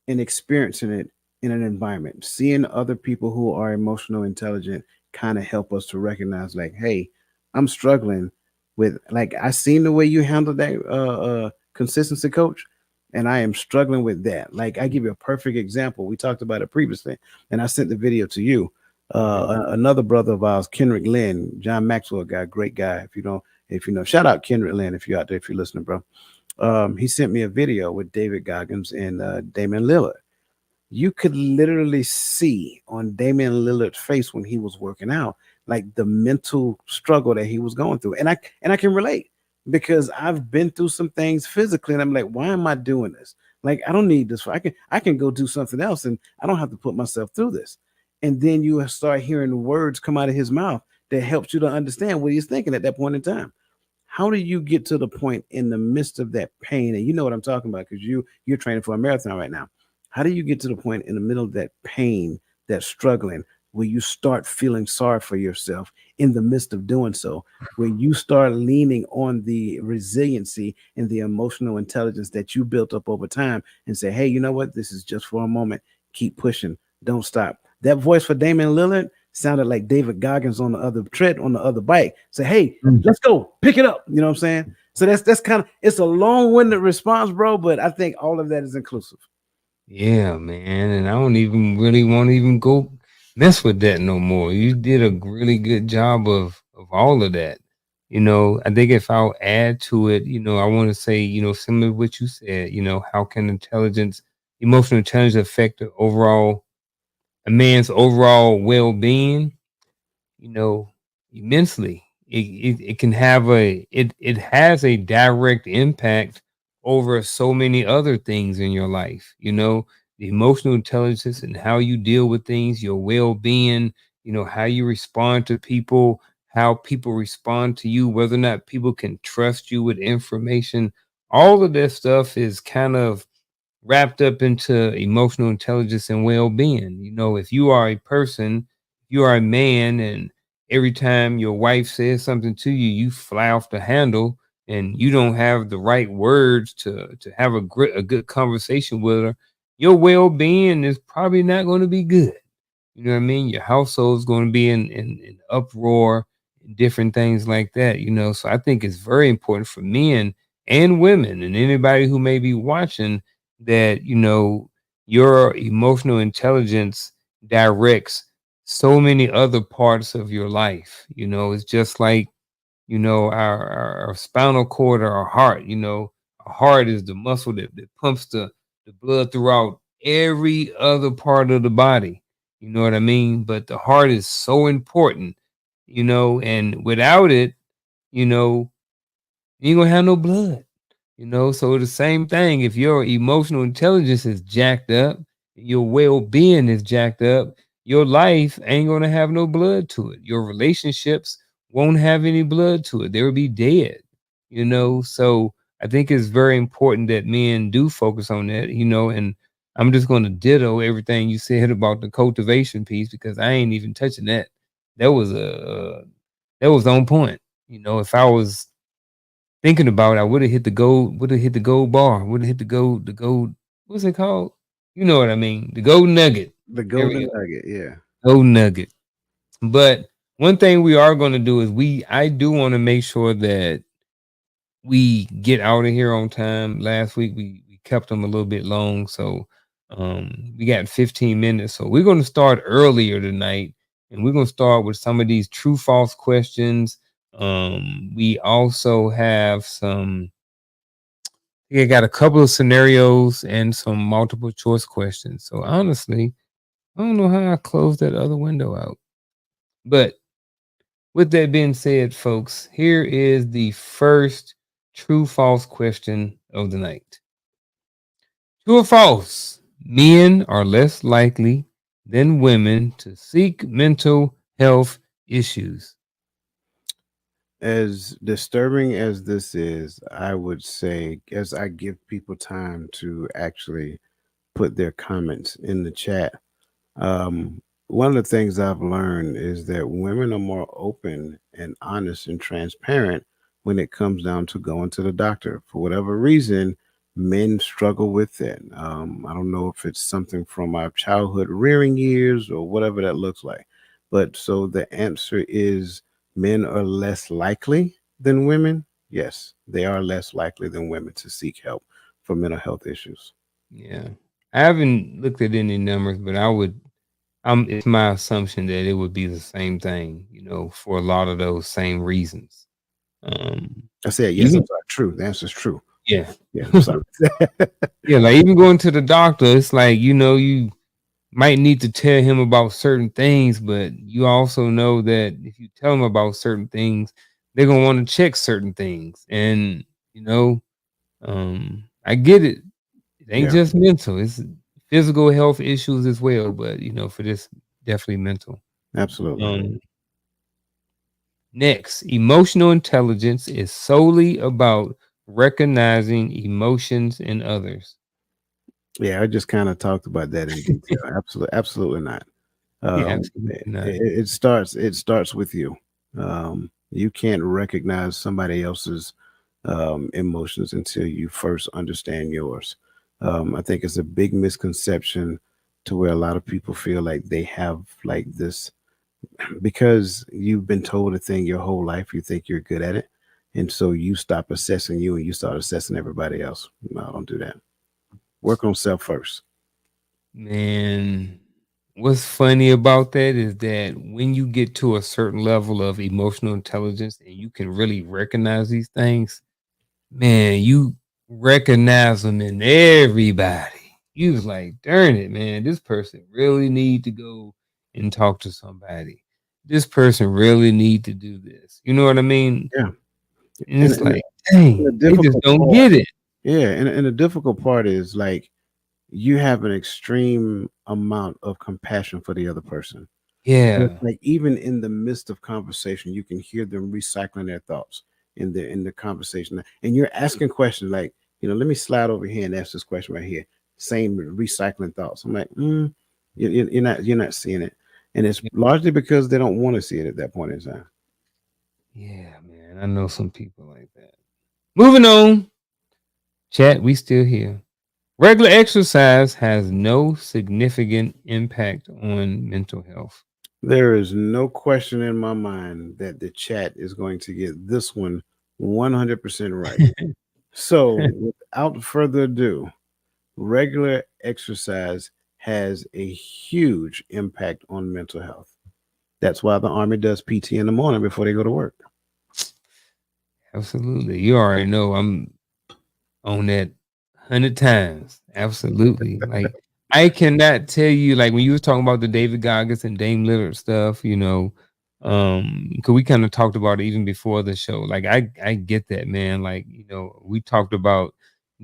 S1: and experiencing it in an environment, seeing other people who are emotional intelligent kind of help us to recognize, like, hey, I'm struggling with, like, I seen the way you handled that consistency, coach, and I am struggling with that. Like, I give you a perfect example. We talked about it previously, and I sent the video to you. Another brother of ours, Kendrick Lynn, John Maxwell guy, great guy. If you know, shout out Kendrick Lynn if you're out there, if you're listening, bro. He sent me a video with David Goggins and Damian Lillard. You could literally see on Damian Lillard's face when he was working out, like the mental struggle that he was going through. And I can relate, because I've been through some things physically, and I'm like, why am I doing this? Like, I don't need this. I can go do something else, and I don't have to put myself through this. And then you start hearing words come out of his mouth that helps you to understand what he's thinking at that point in time. How do you get to the point in the midst of that pain? And you know what I'm talking about, because you're training for a marathon right now. How do you get to the point in the middle of that pain, that struggling, where you start feeling sorry for yourself in the midst of doing so, where you start leaning on the resiliency and the emotional intelligence that you built up over time and say, hey, you know what? This is just for a moment. Keep pushing. Don't stop. That voice for Damian Lillard sounded like David Goggins on the other tread, on the other bike. Say, hey, let's go, pick it up. You know what I'm saying? So that's kind of, it's a long-winded response, bro, but I think all of that is inclusive.
S2: Yeah, man. And I don't even really want to even go mess with that no more. You did a really good job of all of that. I think if I'll add to it, I want to say, similar to what you said, how can emotional intelligence affect a man's overall well being? you know, immensely. It can have it has a direct impact over so many other things in your life. The emotional intelligence and how you deal with things, your well-being, how you respond to people, how people respond to you, whether or not people can trust you with information. All of that stuff is kind of wrapped up into emotional intelligence and well-being. If you are a person, you are a man, and every time your wife says something to you, you fly off the handle, and you don't have the right words to have a good conversation with her, your well-being is probably not going to be good. You know what I mean? Your household is going to be in uproar, and different things like that. So I think it's very important for men and women and anybody who may be watching that, your emotional intelligence directs so many other parts of your life. It's just like our spinal cord or our heart. Our heart is the muscle that pumps the blood throughout every other part of the body. You know what I mean? But the heart is so important, and without it, you know, you ain't gonna have no blood. So the same thing, if your emotional intelligence is jacked up, your well-being is jacked up, your life ain't gonna have no blood to it. Your relationships won't have any blood to it. They will be dead. So I think it's very important that men do focus on that. And I'm just gonna ditto everything you said about the cultivation piece because I ain't even touching that. That was that was on point. If I was thinking about it, I would have hit the gold bar, would have hit the gold, what's it called? You know what I mean? The gold nugget.
S1: The
S2: There we
S1: golden
S2: go.
S1: nugget. Yeah.
S2: Gold nugget. But one thing we are going to do is I do want to make sure that we get out of here on time. Last week we kept them a little bit long, so we got 15 minutes. So we're going to start earlier tonight, and we're going to start with some of these true false questions. We also have I got a couple of scenarios and some multiple choice questions. So honestly, I don't know how I closed that other window out. But with that being said, folks, here is the first true false question of the night. True or false? Men are less likely than women to seek mental health issues.
S1: As disturbing as this is, I would say, as I give people time to actually put their comments in the chat, one of the things I've learned is that women are more open and honest and transparent when it comes down to going to the doctor. For whatever reason, men struggle with that. I don't know if it's something from our childhood rearing years or whatever that looks like. But so the answer is men are less likely than women. Yes, they are less likely than women to seek help for mental health issues.
S2: Yeah. I haven't looked at any numbers, but it's my assumption that it would be the same thing, for a lot of those same reasons. Um,
S1: I said yes. I'm
S2: even
S1: sorry. True. The answer is true.
S2: yeah.
S1: Yeah, I'm sorry.
S2: Yeah, like even going to the doctor, it's like, you might need to tell him about certain things, but you also know that if you tell them about certain things, they're gonna want to check certain things. And you know, I get it. It ain't
S1: Yeah,
S2: just mental, it's physical health issues as well, but for this, definitely mental.
S1: absolutely.
S2: Um Next, emotional intelligence is solely about recognizing emotions in others.
S1: Yeah, I just kind of talked about that in detail. Absolutely, absolutely not.
S2: Yeah,
S1: It,
S2: absolutely not.
S1: it starts with you. You can't recognize somebody else's emotions until you first understand yours. I think it's a big misconception to where a lot of people feel like they have like this because you've been told a thing your whole life. You think you're good at it, and so you stop assessing you and you start assessing everybody else. No, don't do that. Work on self first.
S2: Man, what's funny about that is that when you get to a certain level of emotional intelligence and you can really recognize these things, man, you recognize them in everybody. You was like, darn it, man, this person really need to go and talk to somebody. This person really need to do this. You know what I mean?
S1: Yeah,
S2: And
S1: and
S2: it's
S1: and,
S2: like,
S1: and the
S2: dang, they just
S1: difficult
S2: don't
S1: part.
S2: get it.
S1: Yeah, and the difficult part is like you have an extreme amount of compassion for the other person. And it's
S2: Yeah.
S1: like even in the midst of conversation, you can hear them recycling their thoughts in the conversation, and you're asking questions like, let me slide over here and ask this question right here. Same recycling thoughts. I'm like, you're not seeing it, and it's largely because they don't want to see it at that point in time.
S2: Yeah, man. I know some people like that. Moving on. Chat, we still here. Regular exercise has no significant impact on mental health.
S1: There is no question in my mind that the chat is going to get this one 100% right. So, without further ado, regular exercise has a huge impact on mental health. That's why the Army does PT in the morning before they go to work.
S2: Absolutely. You already know I'm on that 100 times. Absolutely. Like, I cannot tell you, like, when you was talking about the David Goggins and Dame Lillard stuff, because we kind of talked about it even before the show. Like, I get that, man. Like, we talked about,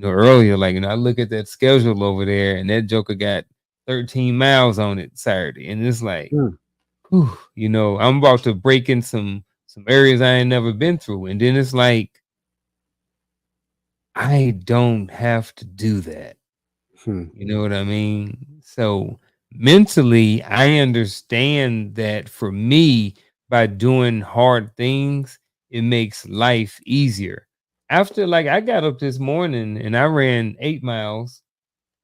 S2: earlier, like, I look at that schedule over there and that Joker got 13 miles on it Saturday. And it's like,
S1: Hmm.
S2: whew, I'm about to break in some areas I ain't never been through. And then it's like, I don't have to do that.
S1: Hmm.
S2: You know what I mean? So mentally, I understand that for me, by doing hard things, it makes life easier. After, like, I got up this morning and I ran 8 miles,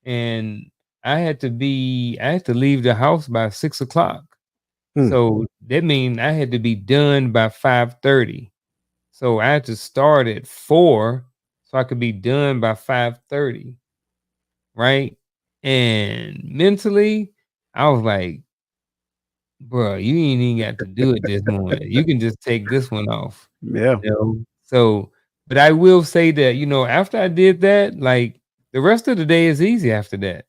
S2: and I had to leave the house by 6 o'clock.
S1: Hmm.
S2: So that means I had to be done by 5:30. So I had to start at 4 so I could be done by 5:30, right? And mentally, I was like, bro, you ain't even got to do it this morning. You can just take this one off,
S1: Yeah.
S2: So, but I will say that, after I did that, like, the rest of the day is easy after that.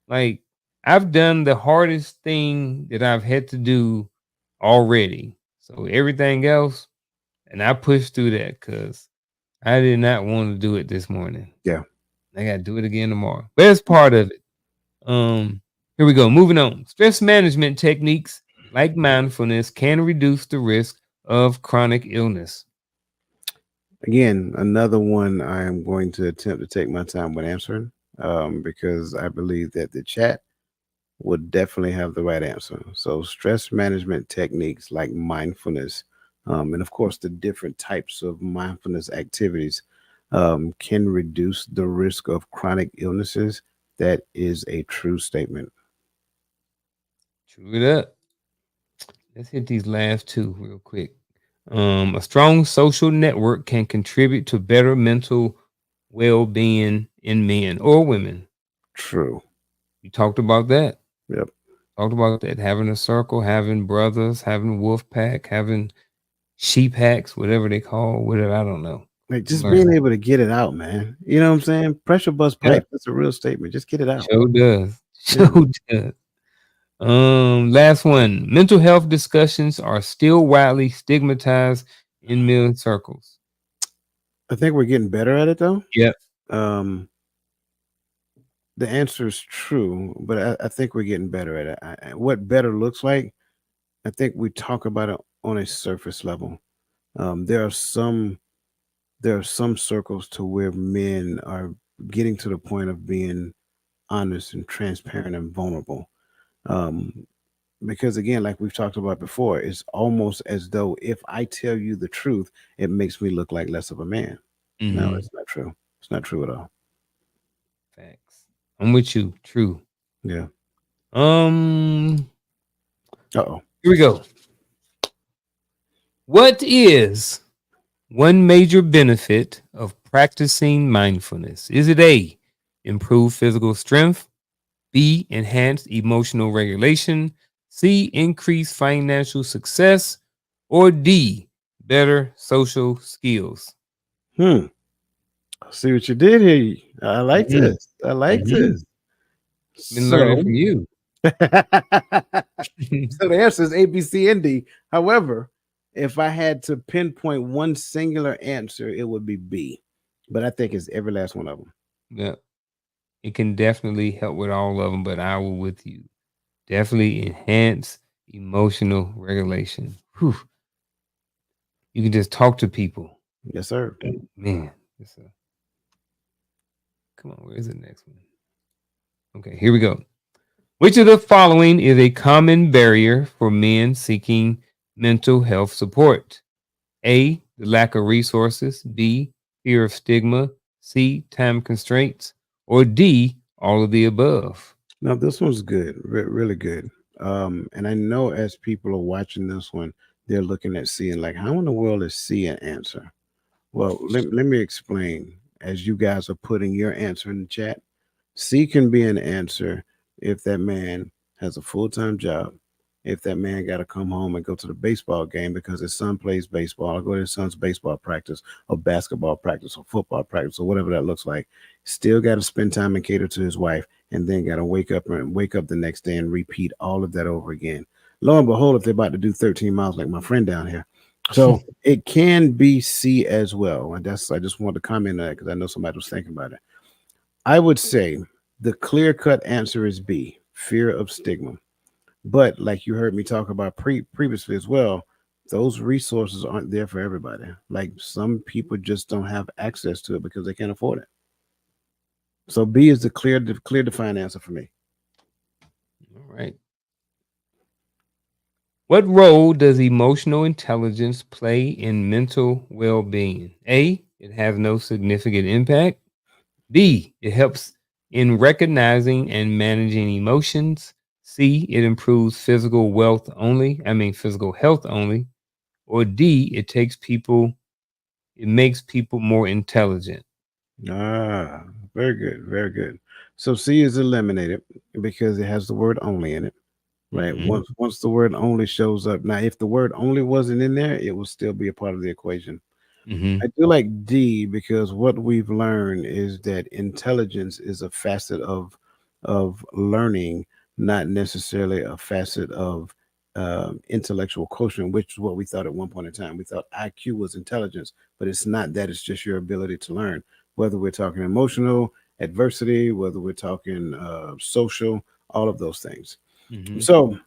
S2: Like, I've done the hardest thing that I've had to do already. So everything else, and I pushed through that because I did not want to do it this morning.
S1: Yeah.
S2: I got to do it again tomorrow. But it's part of it. Um, Here we go. Moving on. Stress management techniques like mindfulness can reduce the risk of chronic illness.
S1: Again, another one I am going to attempt to take my time with answering, because I believe that the chat would definitely have the right answer. So, stress management techniques like mindfulness, and of course, the different types of mindfulness activities, can reduce the risk of chronic illnesses. That is a true statement.
S2: True it up. Let's hit these last two real quick. A strong social network can contribute to better mental well-being in men or women.
S1: True.
S2: You talked about that.
S1: Yep.
S2: Talked about that. Having a circle, having brothers, having wolf pack, having sheep hacks, whatever they call, whatever, I don't know.
S1: Like
S2: I'm
S1: just being
S2: learning.
S1: able to get it out, man. You know what I'm saying? Pressure bust
S2: Yeah,
S1: pipe. That's a real statement. Just get it out.
S2: sure does.
S1: Yeah.
S2: Sure does. Last one. Mental health discussions are still widely stigmatized in male circles.
S1: I think we're getting better at it though.
S2: Yep.
S1: Um, the answer is true, but I think we're getting better at it. What better looks like, I think we talk about it on a surface level. Um, there are some there are some circles to where men are getting to the point of being honest and transparent and vulnerable. Um, because again, like we've talked about before, it's almost as though if I tell you the truth, it makes me look like less of a man. No,
S2: Mm-hmm.
S1: it's not true. It's not true at all.
S2: Facts. I'm with you. True.
S1: Yeah.
S2: Um,
S1: Uh oh.
S2: Here we go. What is one major benefit of practicing mindfulness? Is it A, improve physical strength, B, enhance emotional regulation, C, increase financial success, or D, better social skills?
S1: Hmm. See what you did here. I like
S2: Mm-hmm.
S1: this. I like
S2: Mm-hmm.
S1: this.
S2: Been learning from
S1: So,
S2: you.
S1: so the answer is A, B, C, and D. However, if I had to pinpoint one singular answer, it would be B. But I think it's every last one of them.
S2: Yeah, it can definitely help with all of them, but I will with you. Definitely enhance emotional regulation. Whew. You can just talk to people.
S1: Yes, sir.
S2: Man, come on, where's the next one? Okay, here we go. Which of the following is a common barrier for men seeking mental health support? A, the lack of resources. B, fear of stigma. C, time constraints. Or D, all of the above.
S1: Now, this one's good, really good. And I know as people are watching this one, they're looking at C and like, how in the world is C an answer? Well, let me explain as you guys are putting your answer in the chat. C can be an answer if that man has a full time job if that man got to come home and go to the baseball game because his son plays baseball, or go to his son's baseball practice or basketball practice or football practice or whatever that looks like. Still got to spend time and cater to his wife, and then got to wake up the next day and repeat all of that over again. Lo and behold, if they're about to do 13 miles like my friend down here. So it can be C as well. And that's, I just wanted to comment on that because I know somebody was thinking about it. I would say the clear cut answer is B, fear of stigma. But like you heard me talk about previously as well, those resources aren't there for everybody. Like some people just don't have access to it because they can't afford it. So B is the clear defined answer for me.
S2: All right. What role does emotional intelligence play in mental well being? A, it has no significant impact. B, it helps in recognizing and managing emotions. C, it improves physical health only. Or D, it makes people more intelligent.
S1: Ah, very good, very good. So C is eliminated because it has the word only in it. Right.
S2: Hmm.
S1: Once the word only shows up. Now, if the word only wasn't in there, it will still be a part of the equation.
S2: Hmm.
S1: I do like D because what we've learned is that intelligence is a facet of learning, not necessarily a facet of intellectual quotient, which is what we thought at one point in time. We thought IQ was intelligence, but it's not that. It's just your ability to learn. Whether we're talking emotional adversity, whether we're talking social, all of those things.
S2: Hmm.
S1: So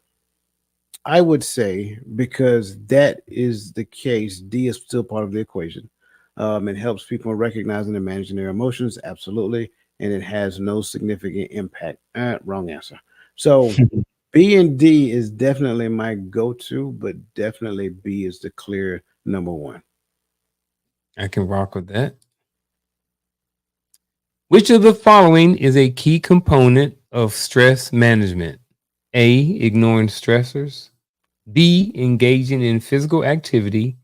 S1: I would say because that is the case, D is still part of the equation. It helps people recognizing and managing their emotions, absolutely, and it has no significant impact. Wrong answer. So B and D is definitely my go-to, but definitely B is the clear number one.
S2: I can rock with that. Which of the following is a key component of stress management? A, ignoring stressors. B, engaging in physical activity.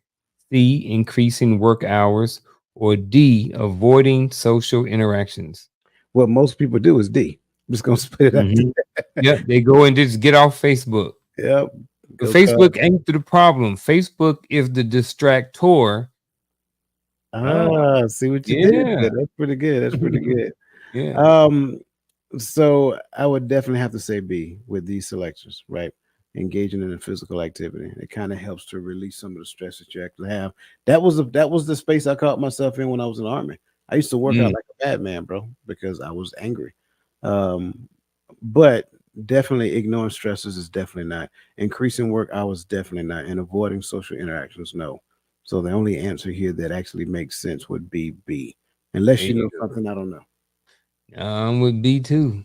S2: C, increasing work hours. Or D, avoiding social interactions.
S1: What most people do is D. I'm just gonna spit it out.
S2: Hmm. Yep, they go and just get off Facebook.
S1: Yep.
S2: But
S1: Go call.
S2: Facebook ain't the problem. Facebook is the distractor. Oh,
S1: See what you did
S2: yeah,
S1: there. That's pretty good. That's pretty good.
S2: yeah.
S1: Um, So I would definitely have to say B with these selections, right? Engaging in a physical activity. It kind of helps to release some of the stress that you actually have. That was the space I caught myself in when I was in the army. I used to work out
S2: Mm.
S1: like a bad man, bro, because I was angry. Um, but definitely ignoring stresses is definitely not. Increasing work hours definitely not. And avoiding social interactions, no. So the only answer here that actually makes sense would be B.
S2: There
S1: Unless you
S2: you
S1: know
S2: go.
S1: something I don't know.
S2: With B too.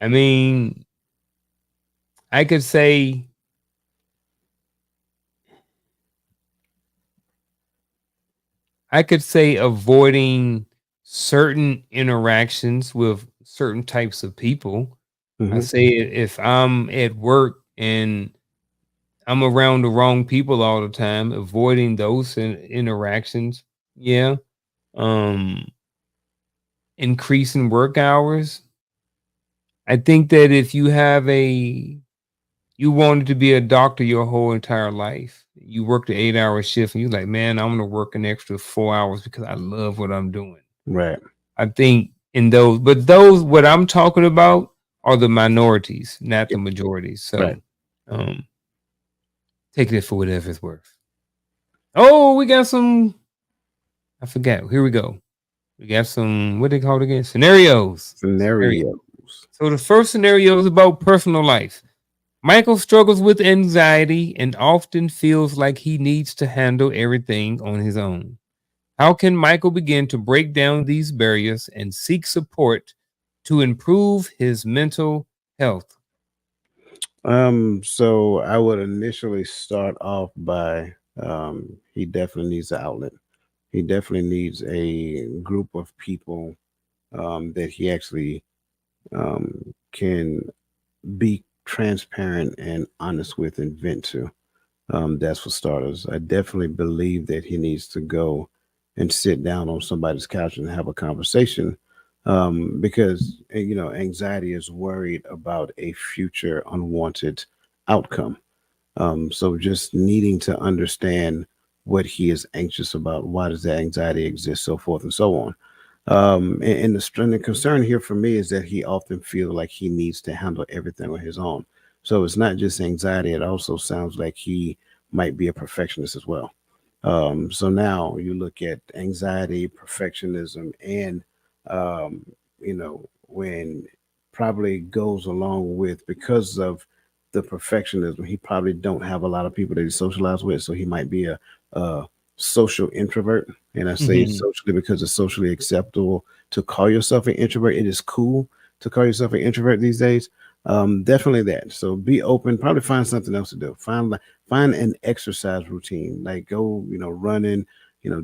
S2: I mean, I could say I could say avoiding certain interactions with certain types of people. I
S1: Hmm.
S2: say if I'm at work and I'm around the wrong people all the time, avoiding those interactions. Yeah. Um, increasing work hours. I think that if you wanted to be a doctor your whole entire life, you worked an 8-hour shift and you're like, man, I'm gonna work an extra 4 hours because I love what I'm doing.
S1: Right.
S2: I think in those, but those what I'm talking about are the minorities, not
S1: Yeah.
S2: the majorities.
S1: Right.
S2: So um take it for whatever it's worth. Oh, we got some, I forgot. Here we go. We got some, what they called again? Scenarios. Scenario.
S1: Scenarios.
S2: So the first scenario is about personal life. Michael struggles with anxiety and often feels like he needs to handle everything on his own. How can Michael begin to break down these barriers and seek support to improve his mental health?
S1: So I would initially start off by he definitely needs an outlet. He definitely needs a group of people that he actually can be transparent and honest with and vent to. That's for starters. I definitely believe that he needs to go and sit down on somebody's couch and have a conversation because anxiety is worried about a future unwanted outcome. So just needing to understand what he is anxious about, why does that anxiety exist, so forth and so on. And the concern here for me is that he often feels like he needs to handle everything on his own. So it's not just anxiety; it also sounds like he might be a perfectionist as well. So now you look at anxiety, perfectionism, and when probably goes along with because of the perfectionism, he probably don't have a lot of people that he socialize with, so he might be a social introvert. And I say socially because it's socially acceptable to call yourself an introvert. It is cool to call yourself an introvert these days. Definitely that. So be open. Probably find something else to do. Find an exercise routine, like go, running,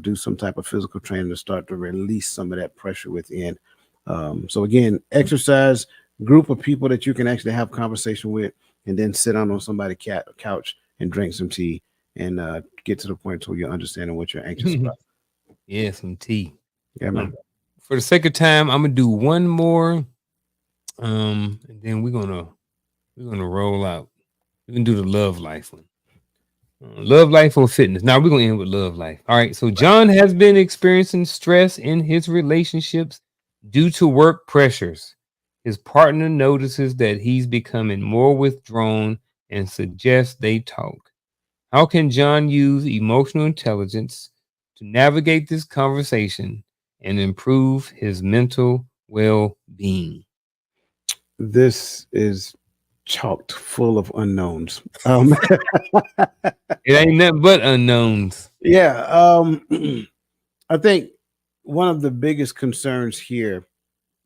S1: do some type of physical training to start to release some of that pressure within. So again, exercise, group of people that you can actually have conversation with, and then sit down on somebody's couch and drink some tea and get to the point where you're understanding what you're anxious about.
S2: Yeah, some tea.
S1: Yeah, man.
S2: For the sake of time, I'm gonna do one more, and then we're gonna roll out. We can do the love life one. Love life or fitness. Now we're gonna end with love life. All right. So John has been experiencing stress in his relationships due to work pressures. His partner notices that he's becoming more withdrawn and suggests they talk. How can John use emotional intelligence to navigate this conversation and improve his mental well being?
S1: This is chocked full of unknowns.
S2: It ain't nothing but unknowns.
S1: Yeah. I think one of the biggest concerns here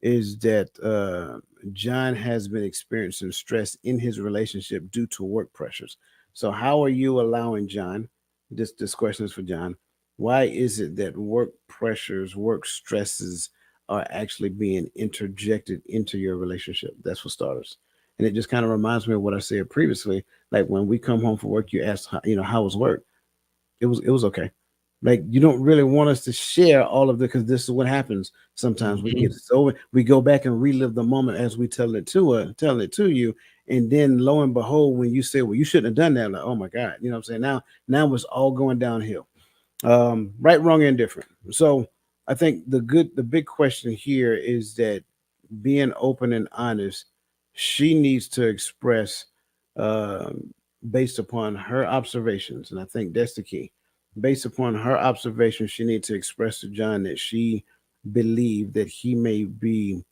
S1: is that John has been experiencing stress in his relationship due to work pressures. So, how are you allowing John? This question is for John. Why is it that work pressures, work stresses are actually being interjected into your relationship? That's for starters. And it just kind of reminds me of what I said previously. Like when we come home from work, you ask, how was work? It was okay. Like you don't really want us to share all of the because this is what happens. Sometimes we get
S2: Mhm.
S1: so we go back and relive the moment as we telling it to you, and then lo and behold, when you say, "Well, you shouldn't have done that," like, oh my God, you know what I'm saying? Now it's all going downhill. Right, wrong, and different. So I think the big question here is that being open and honest, she needs to express based upon her observations, and I think that's the key. Based upon her observations, she needs to express to John that she believed that he may be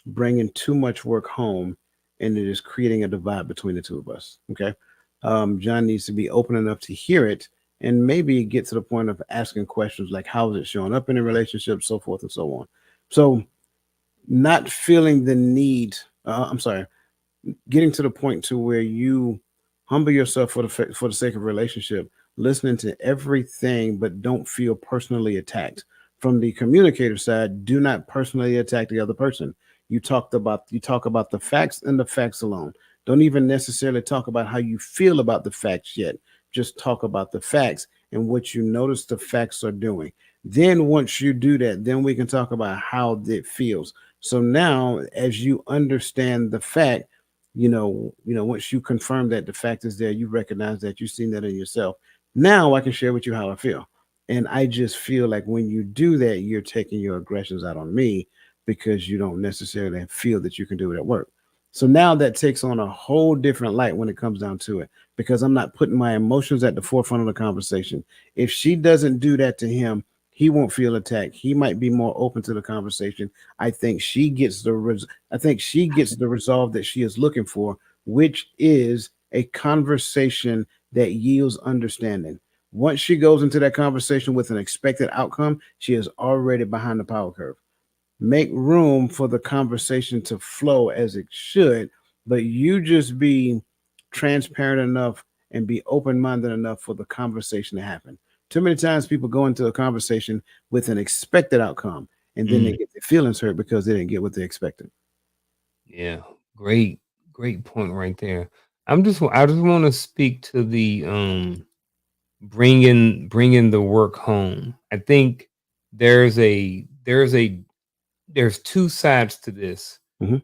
S1: bringing too much work home, and it is creating a divide between the two of us. Okay, John needs to be open enough to hear it, and maybe get to the point of asking questions like, "How is it showing up in a relationship?" So forth and so on. So, not feeling the need. I'm sorry, getting to the point to where you humble yourself for the sake of relationship, listening to everything, but don't feel personally attacked. From the communicator side, do not personally attack the other person. You talk about the facts and the facts alone. Don't even necessarily talk about how you feel about the facts yet. Just talk about the facts and what you notice the facts are doing. Then once you do that, then we can talk about how it feels. So now as you understand the fact, once you confirm that the fact is there, you recognize that you've seen that in yourself. Now I can share with you how I feel. And I just feel like when you do that, you're taking your aggressions out on me because you don't necessarily feel that you can do it at work. So now that takes on a whole different light when it comes down to it because I'm not putting my emotions at the forefront of the conversation. If she doesn't do that to him, he won't feel attacked. He might be more open to the conversation. I think she gets I think she gets the resolve that she is looking for, which is a conversation that yields understanding. Once she goes into that conversation with an expected outcome, she is already behind the power curve. Make room for the conversation to flow as it should, but you just be transparent enough and be open minded enough for the conversation to happen. Too many times people go into a conversation with an expected outcome and then they
S2: Mm,
S1: get their feelings hurt because they didn't get what they expected.
S2: yeah, great, great point right there. I just want to speak to the bringing the work home. I think there's a there's two sides to this.
S1: Hmm.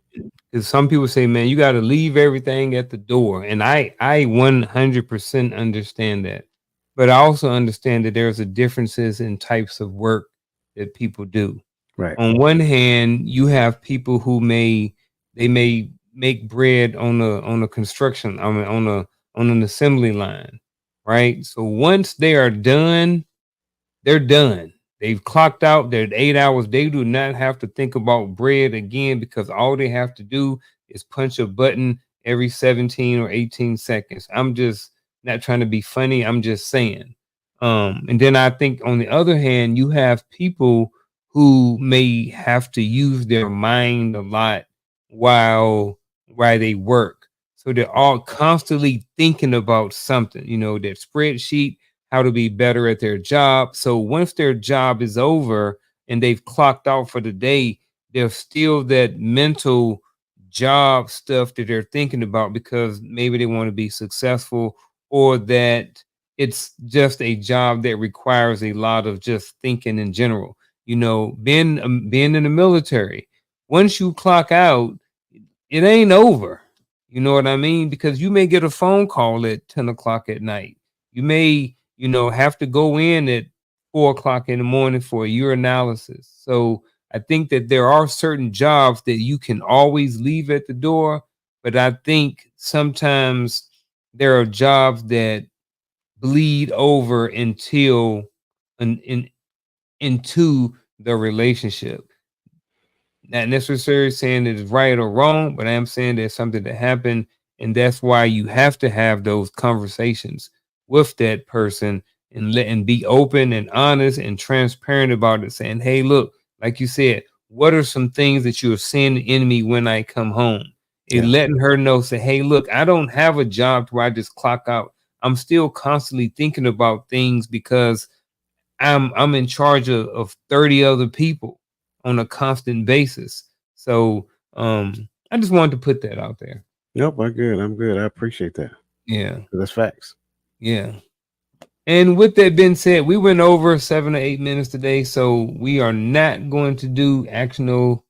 S2: Because some people say, man, you got to leave everything at the door. And I 100% understand that. But I also understand that there's a differences in types of work that people do.
S1: Right.
S2: On one hand, you have people who may make bread on a construction, I mean on an assembly line, right? So once they are done, they're done. They've clocked out their 8 hours. They do not have to think about bread again because all they have to do is punch a button every 17 or 18 seconds. I'm just not trying to be funny. I'm just saying. And then I think on the other hand, you have people who may have to use their mind a lot while they work. So they're all constantly thinking about something, their spreadsheet, how to be better at their job. So once their job is over and they've clocked out for the day, there's still that mental job stuff that they're thinking about because maybe they want to be successful or that it's just a job that requires a lot of just thinking in general. Being in the military, once you clock out, it ain't over. You know what I mean? Because you may get a phone call at 10 o'clock at night. You may, have to go in at 4 o'clock in the morning for a urinalysis. So I think that there are certain jobs that you can always leave at the door. But I think sometimes there are jobs that bleed over into the relationship. Not necessarily saying it's right or wrong, but I am saying there's something that happened, and that's why you have to have those conversations with that person and be open and honest and transparent about it. Saying, "Hey, look, like you said, what are some things that you are seeing in me when I come home?" And
S1: Yeah.
S2: letting her know, say, "Hey, look, I don't have a job where I just clock out. I'm still constantly thinking about things because I'm in charge of 30 other people on a constant basis." So I just wanted to put that out there.
S1: Nope. I'm good. I'm good. I appreciate that.
S2: Yeah,
S1: That's facts.
S2: yeah. And with that being said, we went over 7 or 8 minutes today, so we are not going to do actionable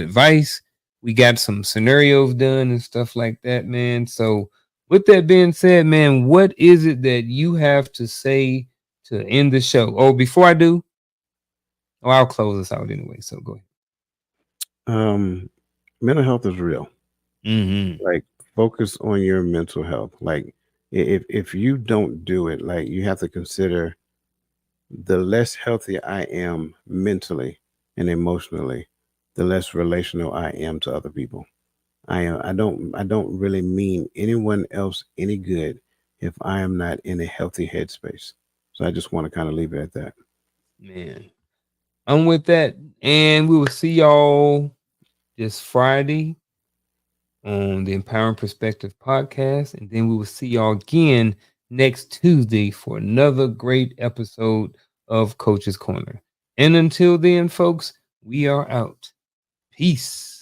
S2: advice. We got some scenarios done and stuff like that, man. So with that being said, man, what is it that you have to say to end the show? Oh, before I do, I'll close us out anyway. So go ahead.
S1: Um, Mental health is real.
S2: Mm-hmm.
S1: Like, focus on your mental health. Like, if you don't do it, like, you have to consider the less healthy I am mentally and emotionally, the less relational I am to other people. I don't really mean anyone else any good if I am not in a healthy headspace. So I just want to kind of leave it at that.
S2: Man, I'm with that. And we will see y'all this Friday on the Empowering Perspective podcast. And then we will see y'all again next Tuesday for another great episode of Coach's Corner. And until then, folks, we are out. Peace.